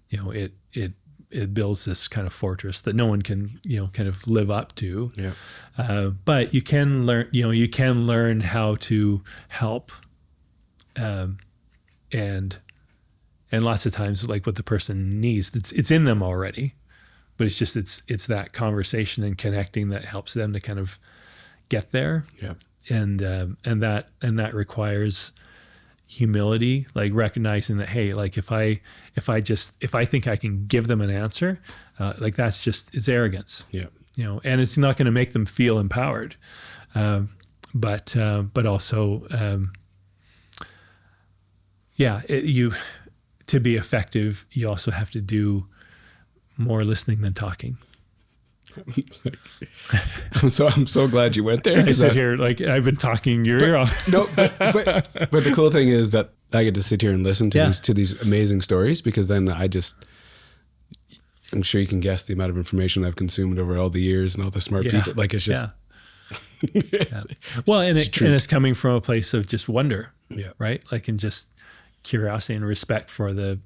you know, it builds this kind of fortress that no one can, you know, kind of live up to. Yeah. But you can learn how to help. And lots of times, like what the person needs, it's in them already, but it's just, it's that conversation and connecting that helps them to kind of get there. Yeah. And that requires humility, like recognizing that, hey, like if I think I can give them an answer, like that's just, it's arrogance. Yeah. You know, and it's not going to make them feel empowered. But also, to be effective, you also have to do more listening than talking. I'm so glad you went there. I sit here like I've been talking your ear off. No, but the cool thing is that I get to sit here and listen to these amazing stories, because then I'm sure you can guess the amount of information I've consumed over all the years and all the smart people. Like it's just well, and it's coming from a place of just wonder. Yeah. Right. Like, and just curiosity and respect for the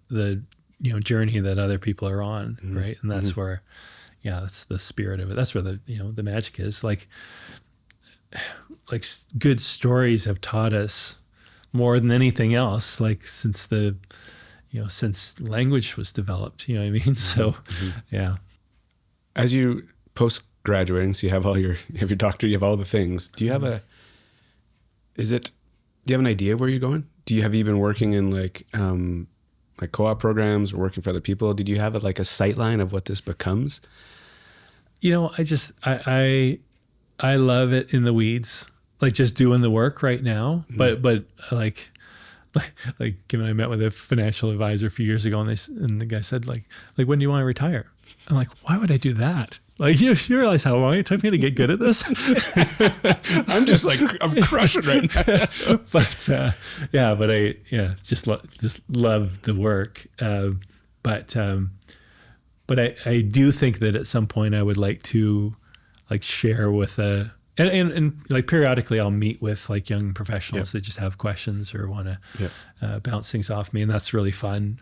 you know, journey that other people are on. Mm-hmm. Right. And that's where, that's the spirit of it. That's where the magic is. Like good stories have taught us more than anything else, like since since language was developed, you know what I mean? So, yeah. As you post-graduating, so you have you have your doctorate, you have all the things. Do you have do you have an idea of where you're going? Do you been working in like co-op programs or working for other people? Did you have like a sight line of what this becomes? You know, I love it in the weeds, like just doing the work right now. Mm-hmm. But like Kim and I met with a financial advisor a few years ago, and the guy said like when do you want to retire? I'm like, why would I do that? Like, you realize how long it took me to get good at this? I'm just like, I'm crushing right now. But I just love the work. But I do think that at some point I would like to like share with and like periodically I'll meet with like young professionals that just have questions or want to bounce things off me, and that's really fun.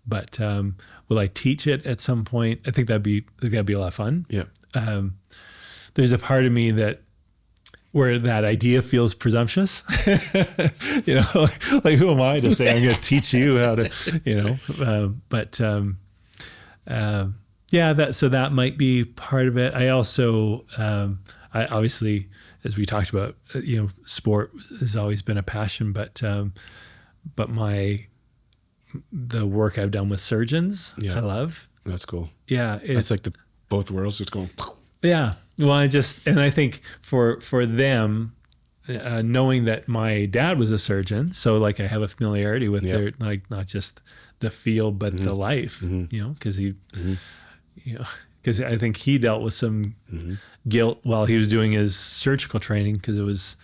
But will I teach it at some point? I think that'd be a lot of fun. Yeah. There's a part of me where that idea feels presumptuous. You know, like who am I to say I'm going to teach you how to, you know? So that might be part of it. I also, I obviously, as we talked about, you know, sport has always been a passion, but the work I've done with surgeons, I love. That's cool. Yeah. It's like both worlds just going. Yeah. Well, I think for them, knowing that my dad was a surgeon, so like I have a familiarity with their, like not just the field, but the life, you know, because you know, because I think he dealt with some guilt while he was doing his surgical training, because it was,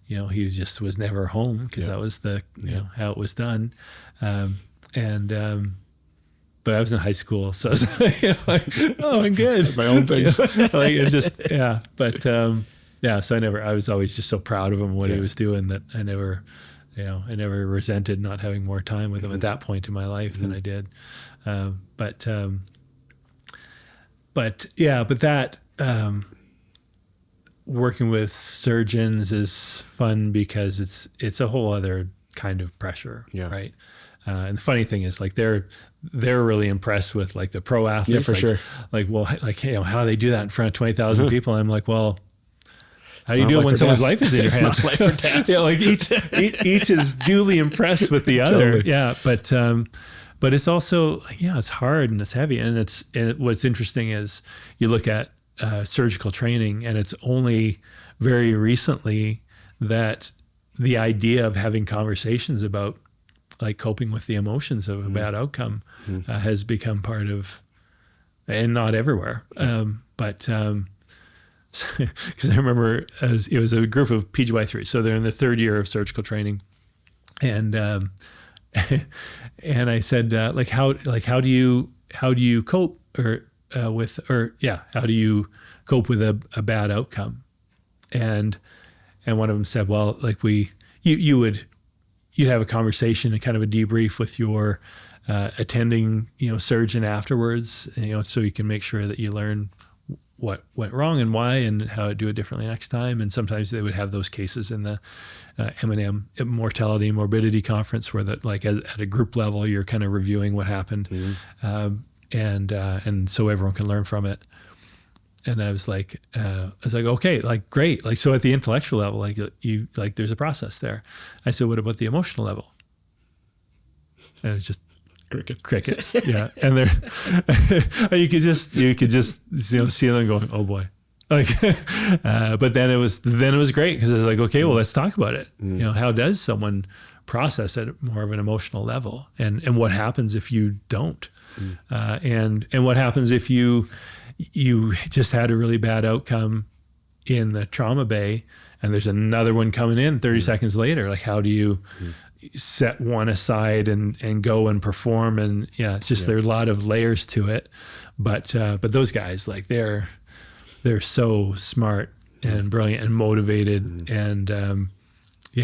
you know, he was never home, because that was the, you know, how it was done. But I was in high school, so I was like, oh, I'm good. My own things. Like it's just, but, so I was always just so proud of him, what he was doing, that I never resented not having more time with him at that point in my life than I did. But that, working with surgeons is fun because it's a whole other kind of pressure, right? And the funny thing is, like they're really impressed with like the pro athletes, for sure. Like, well, like, you know, how they do that in front of 20,000 people. And I'm like, well, how do you do it when someone's life is in your hands? Not life or death. Yeah, like each is duly impressed with the other. Totally. Yeah, but it's also it's hard and it's heavy, and what's interesting is you look at surgical training, and it's only very recently that the idea of having conversations about like coping with the emotions of a bad outcome has become part of, and not everywhere, but because I remember it was a group of PGY3, so they're in the third year of surgical training, and and I said like how do you cope how do you cope with a bad outcome, and one of them said, well, like you'd have a conversation and kind of a debrief with your attending surgeon afterwards, so you can make sure that you learn what went wrong and why and how to do it differently next time. And sometimes they would have those cases in the M&M mortality and morbidity conference where that like at a group level you're kind of reviewing what happened, and so everyone can learn from it. And I was like, okay, like great, like so at the intellectual level, like you like there's a process there. I said, what about the emotional level? And it was just crickets. Yeah, and there you could just see them going, oh boy, like. But then it was great because it's like, okay, well, let's talk about it. How does someone process at more of an emotional level, and what happens if you don't, and what happens if you just had a really bad outcome in the trauma bay and there's another one coming in 30 seconds later. Like, how do you set one aside and go and perform? And it's just, there are a lot of layers to it, but those guys, like they're so smart and brilliant and motivated. And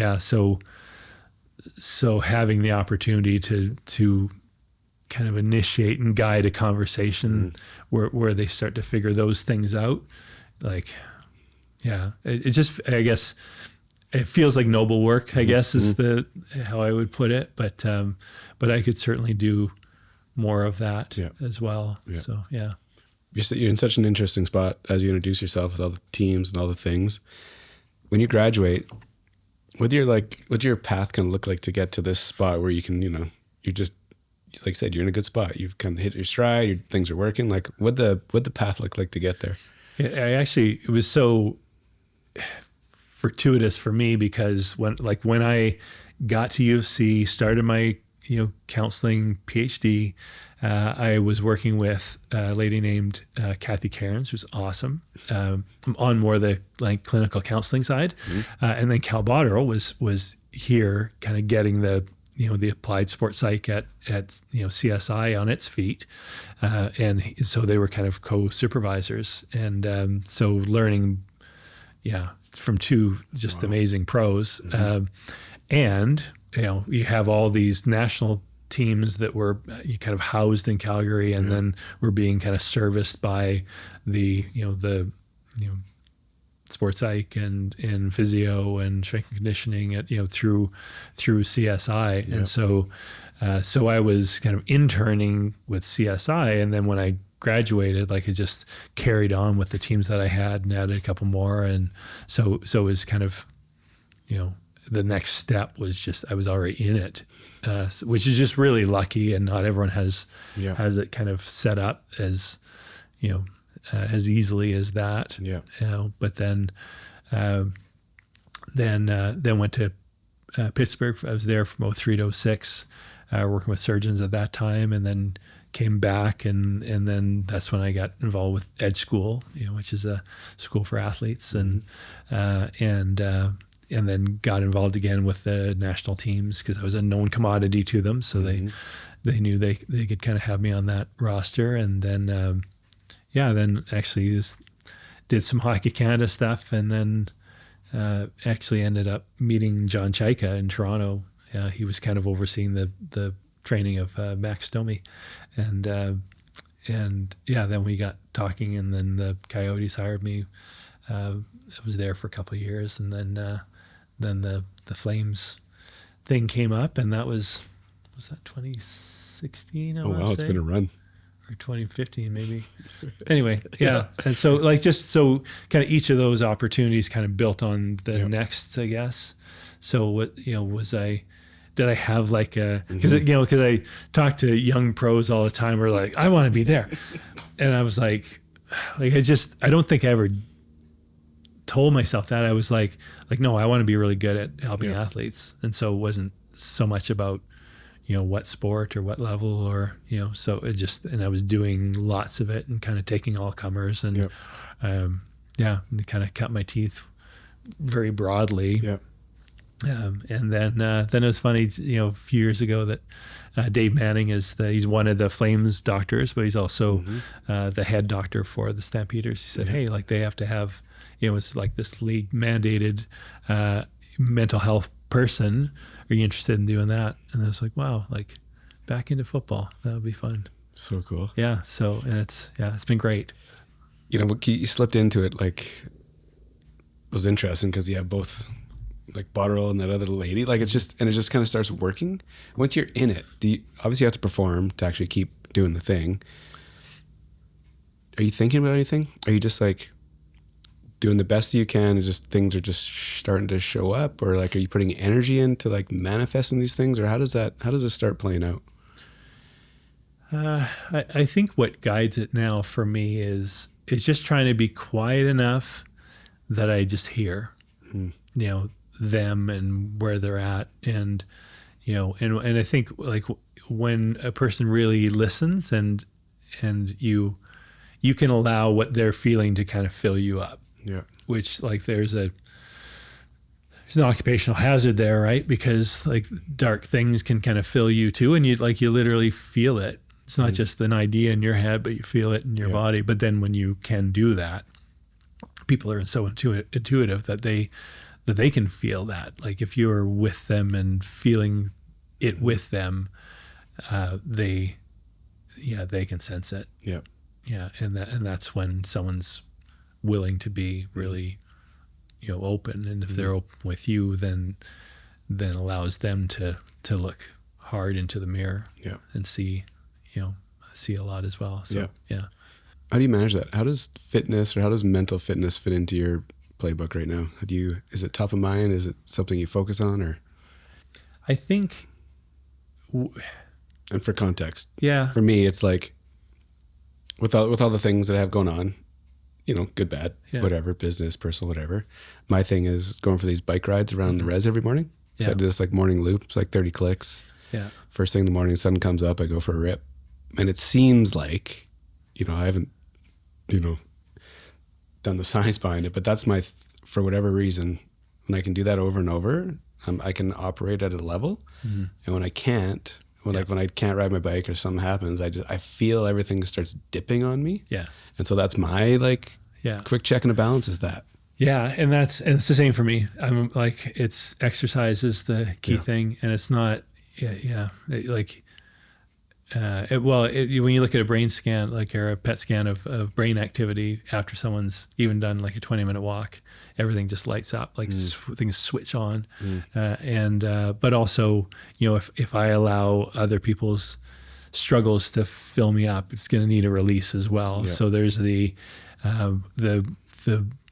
so having the opportunity to kind of initiate and guide a conversation where they start to figure those things out. Like, it just, I guess it feels like noble work, I guess is how I would put it. But I could certainly do more of that as well. Yeah. So, You're in such an interesting spot as you introduce yourself with all the teams and all the things. When you graduate, what's your path going to look like to get to this spot where you can, you're just, like I said, you're in a good spot. You've kind of hit your stride. Things are working. Like, what'd the path look like to get there? It was so fortuitous for me because when I got to U of C, started my counseling PhD, I was working with a lady named Kathy Cairns, who's awesome, on more the like clinical counseling side, and then Cal Botterill was here, kind of getting the applied sports psych at CSI on its feet. And so they were kind of co-supervisors. And so learning, from two just amazing pros. And, you have all these national teams that were kind of housed in Calgary and then were being kind of serviced by the sports psych and physio and strength and conditioning at, through CSI. And so I was kind of interning with CSI. And then when I graduated, like I just carried on with the teams that I had and added a couple more. And so it was kind of, the next step was just, I was already in it, which is just really lucky. And not everyone has it kind of set up as, as easily as that. But then went to Pittsburgh. I was there from 03 to 06, working with surgeons at that time, and then came back, and then that's when I got involved with Edge School, which is a school for athletes, and then got involved again with the national teams because I was a known commodity to them, so they knew they could kind of have me on that roster, and then. Then actually just did some Hockey Canada stuff, and then actually ended up meeting John Chaika in Toronto. He was kind of overseeing the training of Max Domi, and then we got talking, and then the Coyotes hired me. I was there for a couple of years, and then the Flames thing came up, and that was that 2016? Oh wow, it's been a run. Or 2015 maybe. Anyway, and so like just so kind of each of those opportunities kind of built on the next, I guess. So what did I have like a because I talk to young pros all the time who are like, I want to be there, and I was like I don't think I ever told myself that. I was like no, I want to be really good at helping athletes, and so it wasn't so much about what sport or what level, or, so it just, and I was doing lots of it and kind of taking all comers, and, Yep. kind of cut my teeth very broadly. Yep. And then it was funny, a few years ago that Dave Manning he's one of the Flames doctors, but he's also the head doctor for the Stampeders. He said, hey, like they have to have, it's like this league mandated mental health person. Are you interested in doing that? And I was like, wow, like back into football. That would be fun. So cool. Yeah. So, and it's been great. You slipped into it, like, it was interesting because you have both, like Botterill and that other lady, like it just kind of starts working. Once you're in it, obviously you have to perform to actually keep doing the thing. Are you thinking about anything? Are you just like doing the best you can and just things are just starting to show up, or like, are you putting energy into like manifesting these things, or how does it start playing out? I think what guides it now for me is just trying to be quiet enough that I just hear, them and where they're at. And, and I think like when a person really listens and you can allow what they're feeling to kind of fill you up. Yeah. Which like there's an occupational hazard there, right? Because like dark things can kind of fill you too. And you literally feel it. It's not just an idea in your head, but you feel it in your body. But then when you can do that, people are so intuitive that they can feel that. Like if you're with them and feeling it with them, they can sense it. Yeah. Yeah. And that's when someone's willing to be really, open. And if they're open with you, then allows them to look hard into the mirror and see a lot as well. So, yeah. How do you manage that? How does fitness, or how does mental fitness fit into your playbook right now? Is it top of mind? Is it something you focus on, or? I think. And for context, for me, it's like with all the things that I have going on, good, bad, whatever, business, personal, whatever. My thing is going for these bike rides around the res every morning. So I do this like morning loop. It's like 30 clicks. Yeah. First thing in the morning, sun comes up, I go for a rip. And it seems like, I haven't, done the science behind it, but that's for whatever reason, when I can do that over and over, I can operate at a level. Mm-hmm. And when I can't, when I can't ride my bike or something happens, I feel everything starts dipping on me. Yeah. And so that's my quick check and a balance is that. Yeah. And it's the same for me. I'm like, it's exercise is the key thing. And it's not, when you look at a brain scan, or a PET scan of brain activity after someone's even done like a 20-minute walk, everything just lights up, things switch on. But also, if I allow other people's struggles to fill me up, it's going to need a release as well. Yeah. So there's the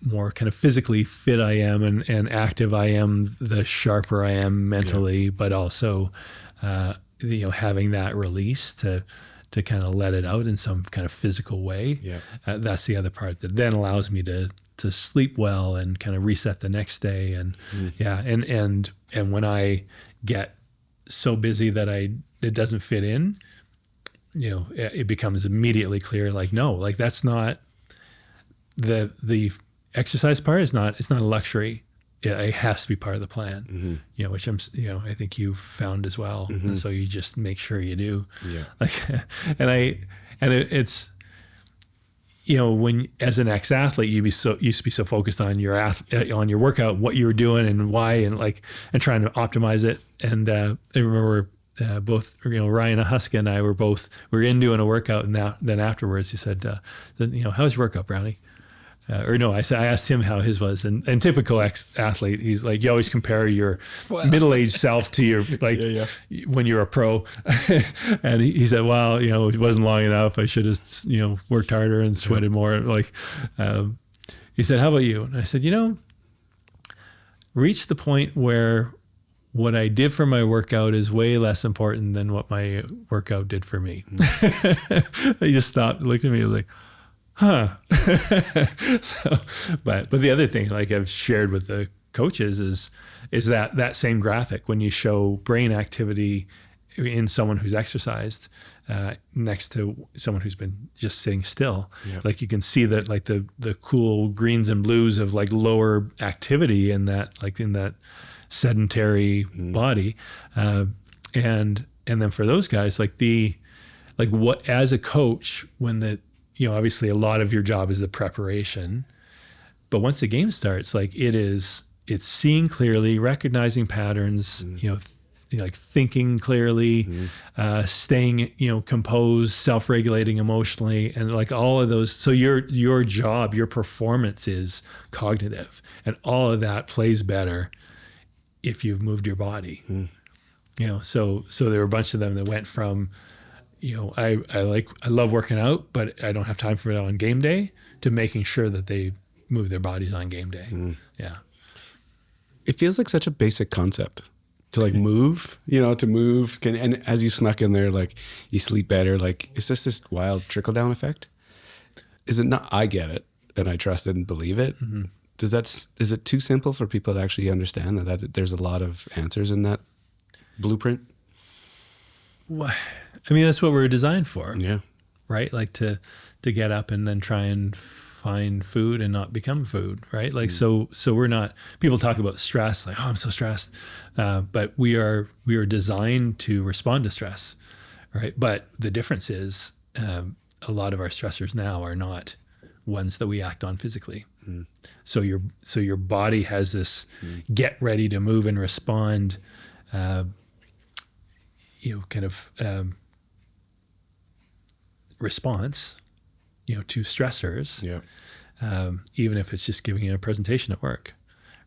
more kind of physically fit I am and active I am, the sharper I am mentally, but also, having that release to kind of let it out in some kind of physical way. Yeah. That's the other part that then allows me to sleep well and kind of reset the next day. And and when I get so busy that it doesn't fit in, it becomes immediately clear, that's not the exercise part it's not a luxury. It has to be part of the plan, which I think you've found as well. Mm-hmm. And so you just make sure you do. Yeah. It's, when as an ex-athlete, you used to be so focused on your workout, what you were doing and why, and trying to optimize it. And I remember both, Ryan Huska and I were in doing a workout, and then afterwards he said, how's your workout, Brownie? I asked him how his was, and typical ex-athlete, he's like, you always compare your middle-aged self to your when you're a pro, and he said, well, it wasn't long enough. I should have worked harder and sweated more. He said, how about you? And I said, reach the point where what I did for my workout is way less important than what my workout did for me. He just stopped, looked at me, like, huh. But the other thing, I've shared with the coaches, is that same graphic when you show brain activity in someone who's exercised next to someone who's been just sitting still. Yeah. Like you can see that like the cool greens and blues of like lower activity in that sedentary body. And then for those guys, what as a coach, when obviously a lot of your job is the preparation, but once the game starts, like it's seeing clearly, recognizing patterns, like thinking clearly, staying, composed, self-regulating emotionally, and like all of those. So your job, your performance is cognitive, and all of that plays better if you've moved your body. So there were a bunch of them that went from, I love working out, but I don't have time for it on game day, to making sure that they move their bodies on game day. Yeah. It feels like such a basic concept to like move, to move. And as you snuck in there, like you sleep better. Like, is this wild trickle down effect? Is it not? I get it, and I trust it and believe it. Is it too simple for people to actually understand that there's a lot of answers in that blueprint? Well, I mean, that's what we're designed for. Yeah. Right. Like to get up and then try and find food and not become food. Right. Like, so we're not, people talk about stress, like, oh, I'm so stressed. But we are designed to respond to stress. Right. But the difference is, a lot of our stressors now are not ones that we act on physically. So your body has this get ready to move and respond, response, to stressors. Yeah. Even if it's just giving you a presentation at work,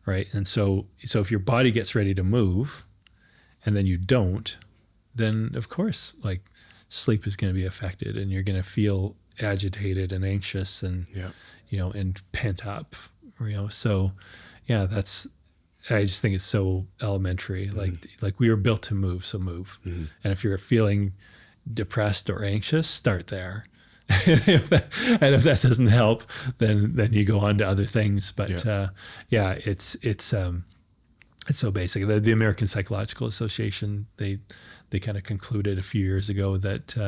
right? And so if your body gets ready to move, and then you don't, then of course, like sleep is going to be affected, and you're going to feel agitated and anxious, and and pent up. So yeah, I just think it's so elementary. Like we were built to move, so move. And if you're feeling depressed or anxious, start there. And if that doesn't help, then you go on to other things. But it's so basic. The American Psychological Association, they kind of concluded a few years ago that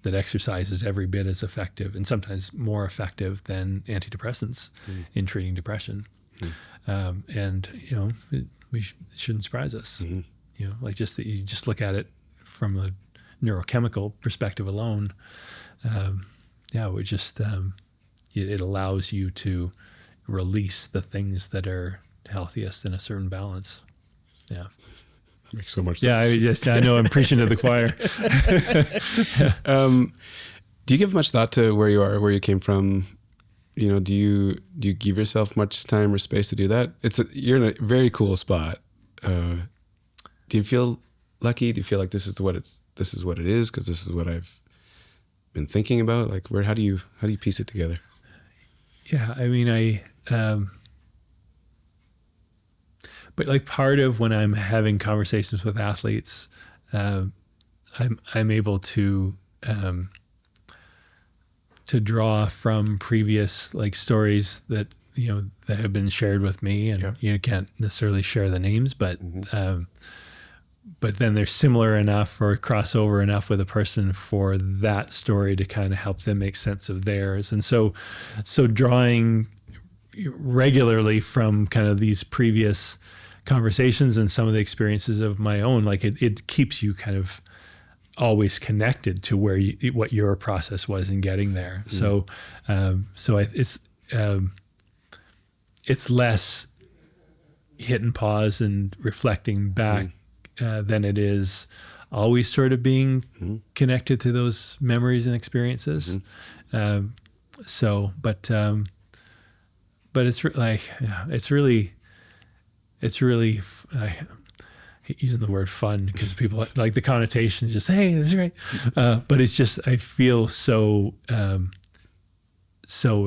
exercise is every bit as effective, and sometimes more effective, than antidepressants in treating depression. And it shouldn't surprise us. Like just that you just look at it from a neurochemical perspective alone. We just it allows you to release the things that are healthiest in a certain balance. Yeah. Makes so much sense. I know I'm preaching to the choir. Do you give much thought to where you are, where you came from? Do you give yourself much time or space to do that? You're in a very cool spot. Do you feel lucky? Do you feel like this is what it is because this is what I've been thinking about? Like, how do you piece it together? Yeah, I mean, but like part of when I'm having conversations with athletes, I'm able to draw from previous like stories that that have been shared with me, and you can't necessarily share the names, but then they're similar enough or crossover enough with a person for that story to kind of help them make sense of theirs. And so drawing regularly from kind of these previous conversations and some of the experiences of my own, like it keeps you kind of always connected to what your process was in getting there. So it's less hit and pause and reflecting back than it is always sort of being connected to those memories and experiences. But it's really I hate using the word fun because people like the connotation, just, hey, this is great. But it's just, I feel so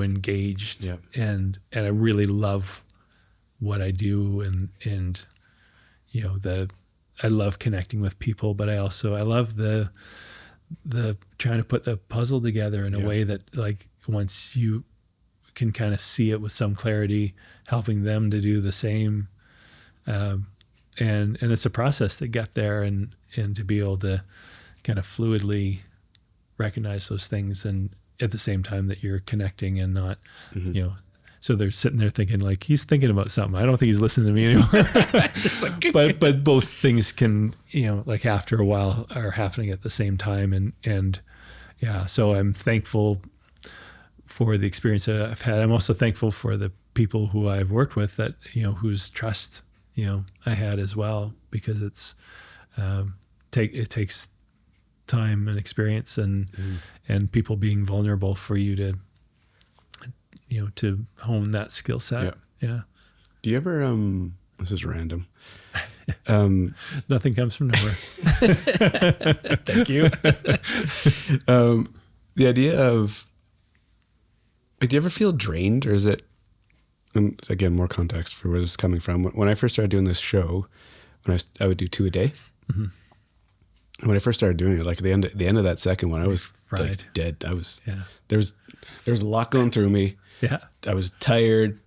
engaged, and I really love what I do, and I love connecting with people, but I love the trying to put the puzzle together in a way that, like, once you can kind of see it with some clarity, helping them to do the same. and it's a process to get there, and to be able to kind of fluidly recognize those things, and at the same time that you're connecting and not, so they're sitting there thinking like, he's thinking about something. I don't think he's listening to me anymore. but both things can, like after a while are happening at the same time. And yeah, so I'm thankful for the experience that I've had. I'm also thankful for the people who I've worked with that, whose trust, I had as well, because it takes time and experience and people being vulnerable for you to, to hone that skill set. Yeah. Do you ever, this is random. Nothing comes from nowhere. Thank you. The idea of, like, do you ever feel drained, or is it, and again, more context for where this is coming from. When I first started doing this show, I would do 2 a day. Mm-hmm. When I first started doing it, like the end of that second one, I was like dead. There was a lot going through me. Yeah. I was tired,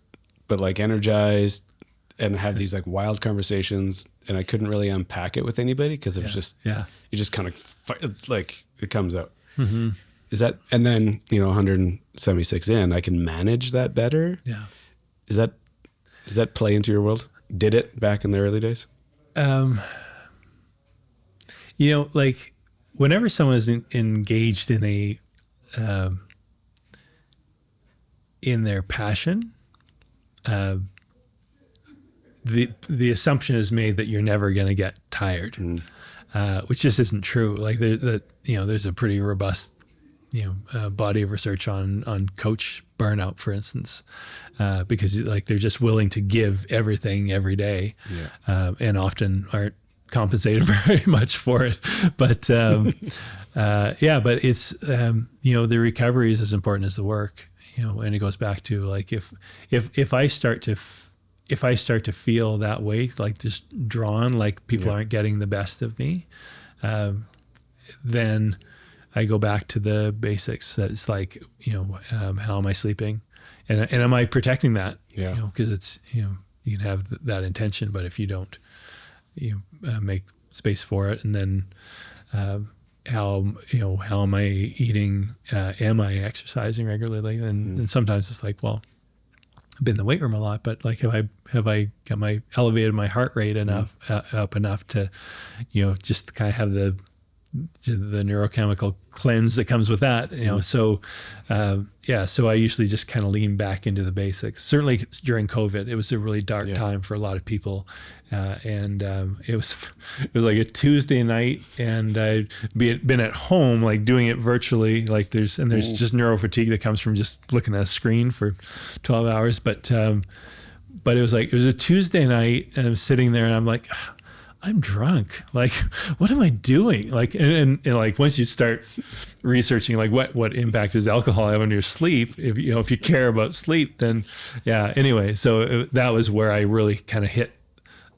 but like energized, and have these like wild conversations, and I couldn't really unpack it with anybody because it was just, you just kind of like, it comes out. Mm-hmm. Is that, and then, 176 in, I can manage that better. Yeah. Does that play into your world? Did it back in the early days? Like whenever someone is engaged in in their passion, the assumption is made that you're never going to get tired, which just isn't true. Like there's a pretty robust, body of research on coach burnout, for instance, because like they're just willing to give everything every day, and often aren't compensated very much for it. But but it's the recovery is as important as the work. And it goes back to like if I start to feel that way, like just drawn, like people aren't getting the best of me, then I go back to the basics. That's like, how am I sleeping? And am I protecting that? Because it's, you can have that intention, but if you don't, make space for it. And then, how am I eating? Am I exercising regularly? And sometimes it's like, well, I've been in the weight room a lot, but like, have I elevated my heart rate enough, up enough to, just kind of have the neurochemical cleanse that comes with that, So I usually just kind of lean back into the basics. Certainly during COVID, it was a really dark time for a lot of people. And it was like a Tuesday night, and I'd been at home, like doing it virtually. Like there's just neuro fatigue that comes from just looking at a screen for 12 hours. But it was a Tuesday night, and I'm sitting there and I'm like, I'm drunk. Like, what am I doing? Like, and like once you start researching, like what impact does alcohol have on your sleep? If you care about sleep, then Anyway, so that was where I really kind of hit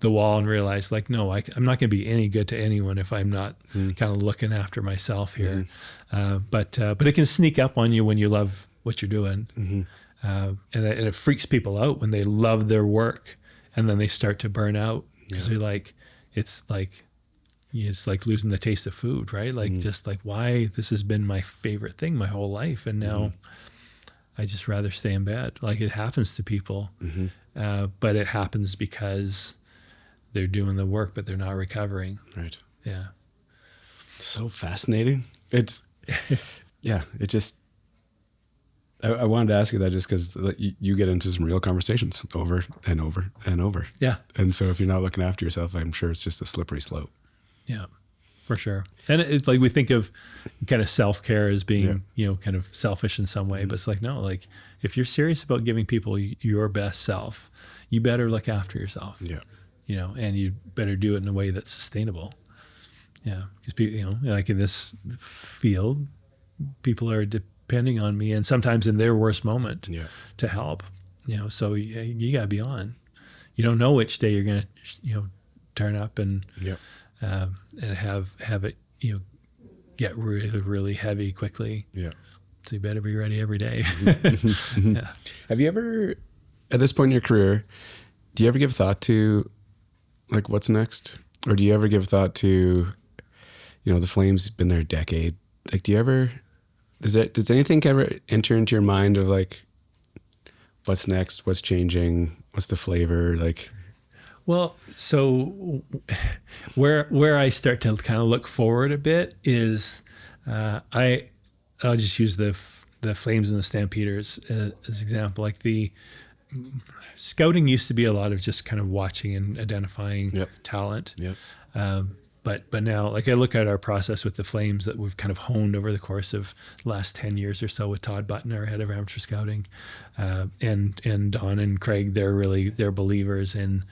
the wall and realized, like, no, I'm not going to be any good to anyone if I'm not kind of looking after myself here. But it can sneak up on you when you love what you're doing, and it freaks people out when they love their work and then they start to burn out because they're like. It's like losing the taste of food, right? Like just like, why this has been my favorite thing my whole life, and now I just rather stay in bed. Like it happens to people, but it happens because they're doing the work, but they're not recovering. Right. Yeah. So fascinating. It's it just. I wanted to ask you that just because you get into some real conversations over and over and over. Yeah. And so if you're not looking after yourself, I'm sure it's just a slippery slope. Yeah, for sure. And it's like we think of kind of self-care as being, kind of selfish in some way, but it's like, no, like if you're serious about giving people your best self, you better look after yourself. Yeah. And you better do it in a way that's sustainable. Yeah. Because people, like in this field, people are depending on me, and sometimes in their worst moment to help, so you gotta be on. You don't know which day you're going to, turn up and have it, get really, really heavy quickly. Yeah. So you better be ready every day. Have you ever, at this point in your career, do you ever give thought to like what's next? Or do you ever give thought to, the Flames been there a decade. Like, does anything ever enter into your mind of like, what's next? What's changing? What's the flavor? Like, well, so where I start to kind of look forward a bit is I'll just use the Flames and the Stampeders as example. Like the scouting used to be a lot of just kind of watching and identifying talent. Yep. But now, like I look at our process with the Flames that we've kind of honed over the course of the last 10 years or so with Todd Button, our head of amateur scouting, and Don and Craig, they're believers in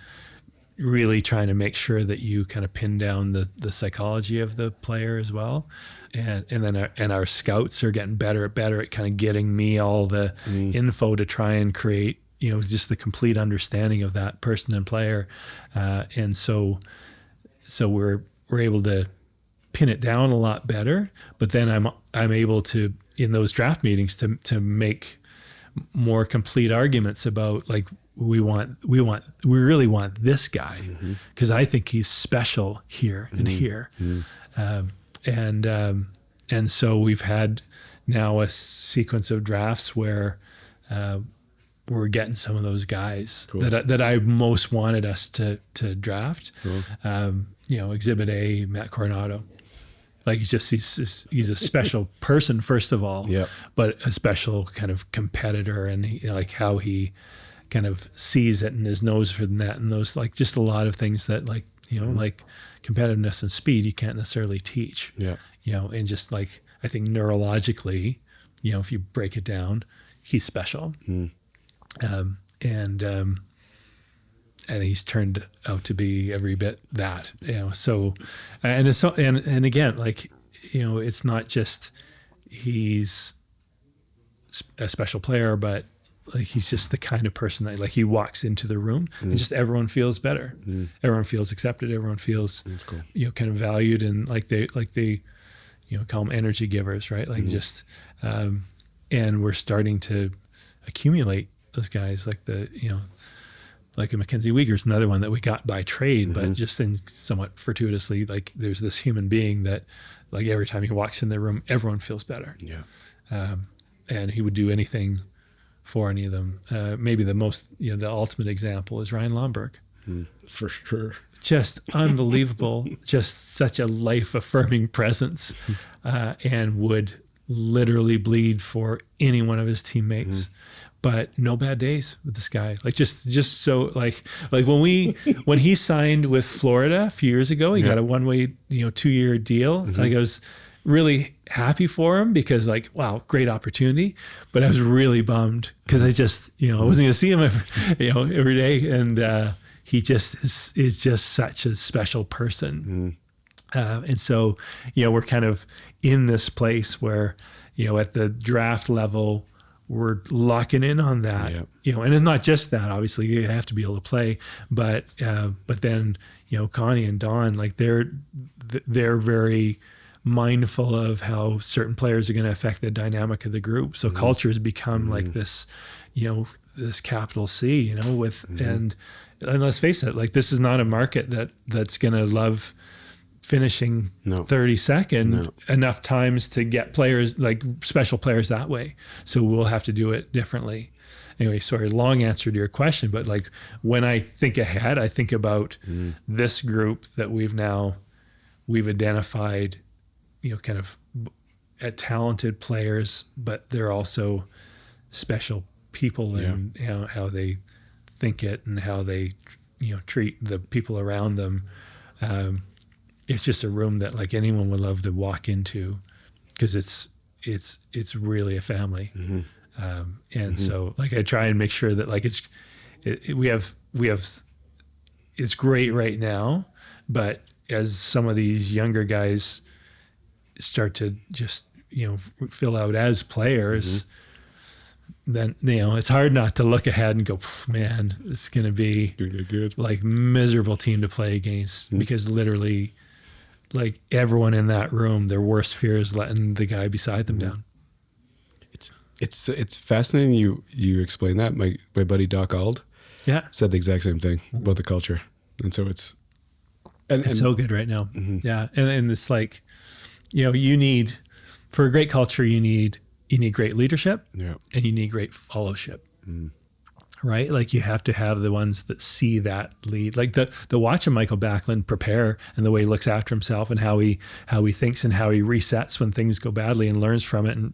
really trying to make sure that you kind of pin down the psychology of the player as well. And then our scouts are getting better at kind of getting me all the info to try and create, just the complete understanding of that person and player. And so we're able to pin it down a lot better, but then I'm able to, in those draft meetings, to make more complete arguments about like, we really want this guy because I think he's special here and here. And so we've had now a sequence of drafts where we're getting some of those guys that I most wanted us to draft. Exhibit A, Matt Coronado. Like he's a special person first of all, but a special kind of competitor, and like how he kind of sees it and his nose for the net, and those like just a lot of things that like like competitiveness and speed you can't necessarily teach. And just like I think neurologically, if you break it down, he's special. And he's turned out to be every bit that, so, and it's so, and again, like, it's not just he's a special player, but like, he's just the kind of person that like he walks into the room and just everyone feels better. Everyone feels accepted. Everyone feels, that's cool. Kind of valued, and like they call them energy givers, right? Like just, and we're starting to accumulate those guys like like a Mackenzie Uyghur's another one that we got by trade, but just in somewhat fortuitously, like there's this human being that like every time he walks in the room, everyone feels better. And he would do anything for any of them. Maybe the most, the ultimate example is Ryan Lomberg. For sure. Just unbelievable, just such a life-affirming presence, and would literally bleed for any one of his teammates. But no bad days with this guy. Like just so like when he signed with Florida a few years ago, he got a one-way 2-year deal. Like I was really happy for him because like, wow, great opportunity. But I was really bummed because I just I wasn't gonna see him every day, and he just is just such a special person. And so we're kind of in this place where at the draft level, we're locking in on that, and it's not just that. Obviously, you have to be able to play, but then Connie and Don, like they're very mindful of how certain players are going to affect the dynamic of the group. So culture has become like this, this capital C, with and let's face it, like this is not a market that's going to love finishing 32nd enough times to get players, like special players that way. So we'll have to do it differently. Anyway, sorry, long answer to your question, but like when I think ahead, I think about this group that we've identified, kind of at talented players, but they're also special people and how they think it and how they, treat the people around them. It's just a room that like anyone would love to walk into because it's really a family. And so like I try and make sure that like we have it's great right now, but as some of these younger guys start to just fill out as players, then it's hard not to look ahead and go, man, it's gonna be good, like miserable team to play against, because literally like everyone in that room, their worst fear is letting the guy beside them down. It's fascinating you explain that. My buddy Doc Ald said the exact same thing about the culture. And so It's so good right now. Yeah. And it's like, you need, for a great culture, you need great leadership and you need great fellowship. Right? Like you have to have the ones that see that lead, like the watch of Michael Backlund prepare and the way he looks after himself and how he thinks and how he resets when things go badly and learns from it. And,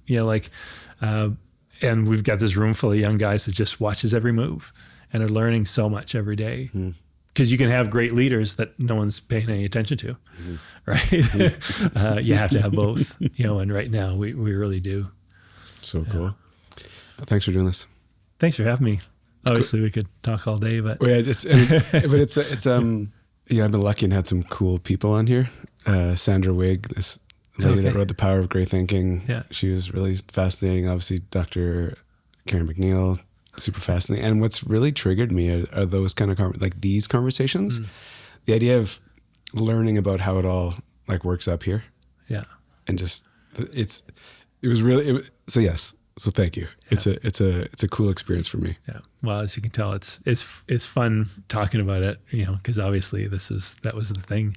and we've got this room full of young guys that just watches every move and are learning so much every day. Because you can have great leaders that no one's paying any attention to, right? You have to have both, and right now we really do. So cool. Thanks for doing this. Thanks for having me. Obviously, we could talk all day, but I've been lucky and had some cool people on here. Sandra Wigg, this lady that wrote The Power of Great Thinking. Yeah. She was really fascinating. Obviously, Dr. Karen McNeil, super fascinating. And what's really triggered me are those kind of like these conversations. The idea of learning about how it all like works up here. Yeah. And just so yes. So thank you. Yeah. It's a cool experience for me. Yeah. Well, as you can tell, it's fun talking about it, because obviously that was the thing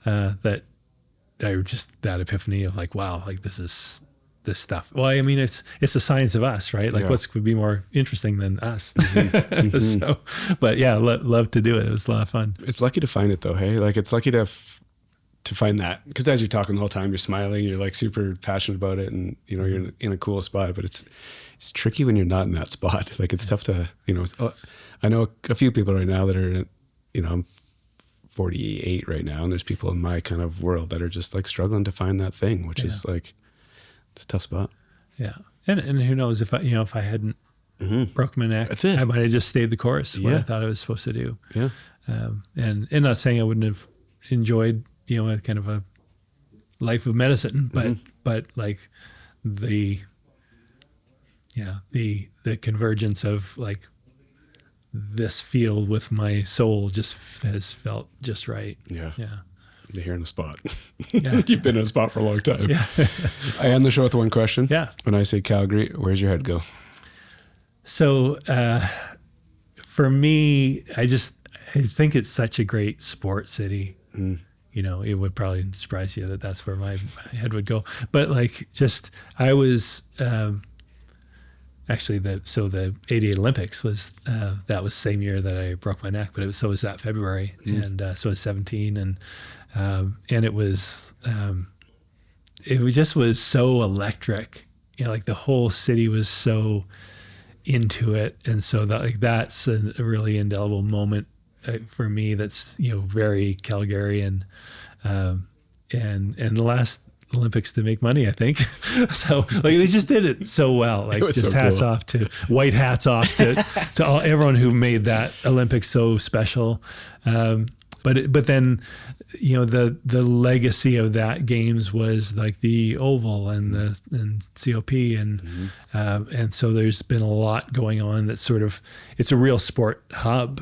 that I just, that epiphany of like, wow, like this stuff. Well, I mean, it's the science of us, right? Like what's could be more interesting than us? So, but yeah, love to do it. It was a lot of fun. It's lucky to find it though. Hey, like it's lucky to find that, because as you're talking the whole time, you're smiling, you're like super passionate about it, and you're in a cool spot. But it's tricky when you're not in that spot. Like it's tough to I know a few people right now that are I'm 48 right now, and there's people in my kind of world that are just like struggling to find that thing, which is like it's a tough spot. Yeah, and who knows if I hadn't broke my neck, that's it. I might have just stayed the course what I thought I was supposed to do. Yeah, and not saying I wouldn't have enjoyed a kind of a life of medicine, but like the convergence of like this field with my soul just has felt just right. Yeah. You're here in a spot. Yeah. You've been in a spot for a long time. Yeah. I end the show with one question. Yeah. When I say Calgary, where's your head go? So for me, I think it's such a great sports city. It would probably surprise you that that's where my head would go. But like, I was actually the 88 Olympics was that was the same year that I broke my neck, but so was that February, and so was 17, and it was was so electric. Like the whole city was so into it, and so that's a really indelible moment for me. That's very Calgarian, and the last Olympics to make money, I think. So like they just did it so well. Like just so hats off to to everyone who made that Olympics so special. But then the legacy of that games was like the Oval and COP and so there's been a lot going on that's sort of, it's a real sport hub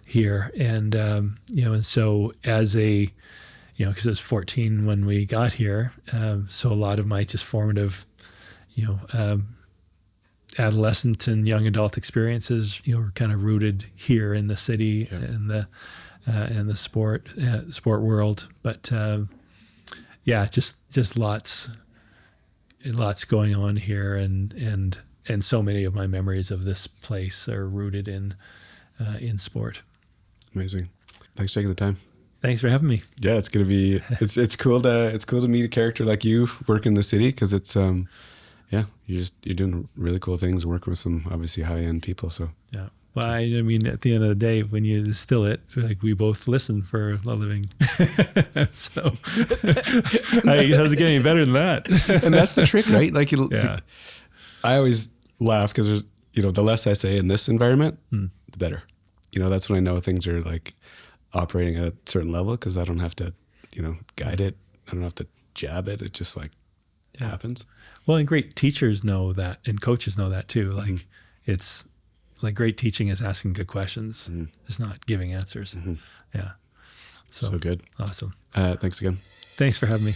here, and and so as a because I was 14 when we got here, so a lot of my just formative adolescent and young adult experiences were kind of rooted here in the city and the sport world. But just lots going on here, and so many of my memories of this place are rooted in sport. Amazing. Thanks for taking the time. Thanks for having me. Yeah, it's gonna be it's cool to meet a character like you work in the city, because it's you're doing really cool things, working with some obviously high end people. So yeah. Well, I mean, at the end of the day, when you distill it, like we both listen for a living. So how's it getting better than that? And that's the trick, right? Like I always laugh because there's the less I say in this environment, the better. That's when I know things are like operating at a certain level, because I don't have to, guide it. I don't have to jab it. It just happens. Well, and great teachers know that, and coaches know that too. Like it's like great teaching is asking good questions. It's not giving answers. Yeah. So good. Awesome. Thanks again. Thanks for having me.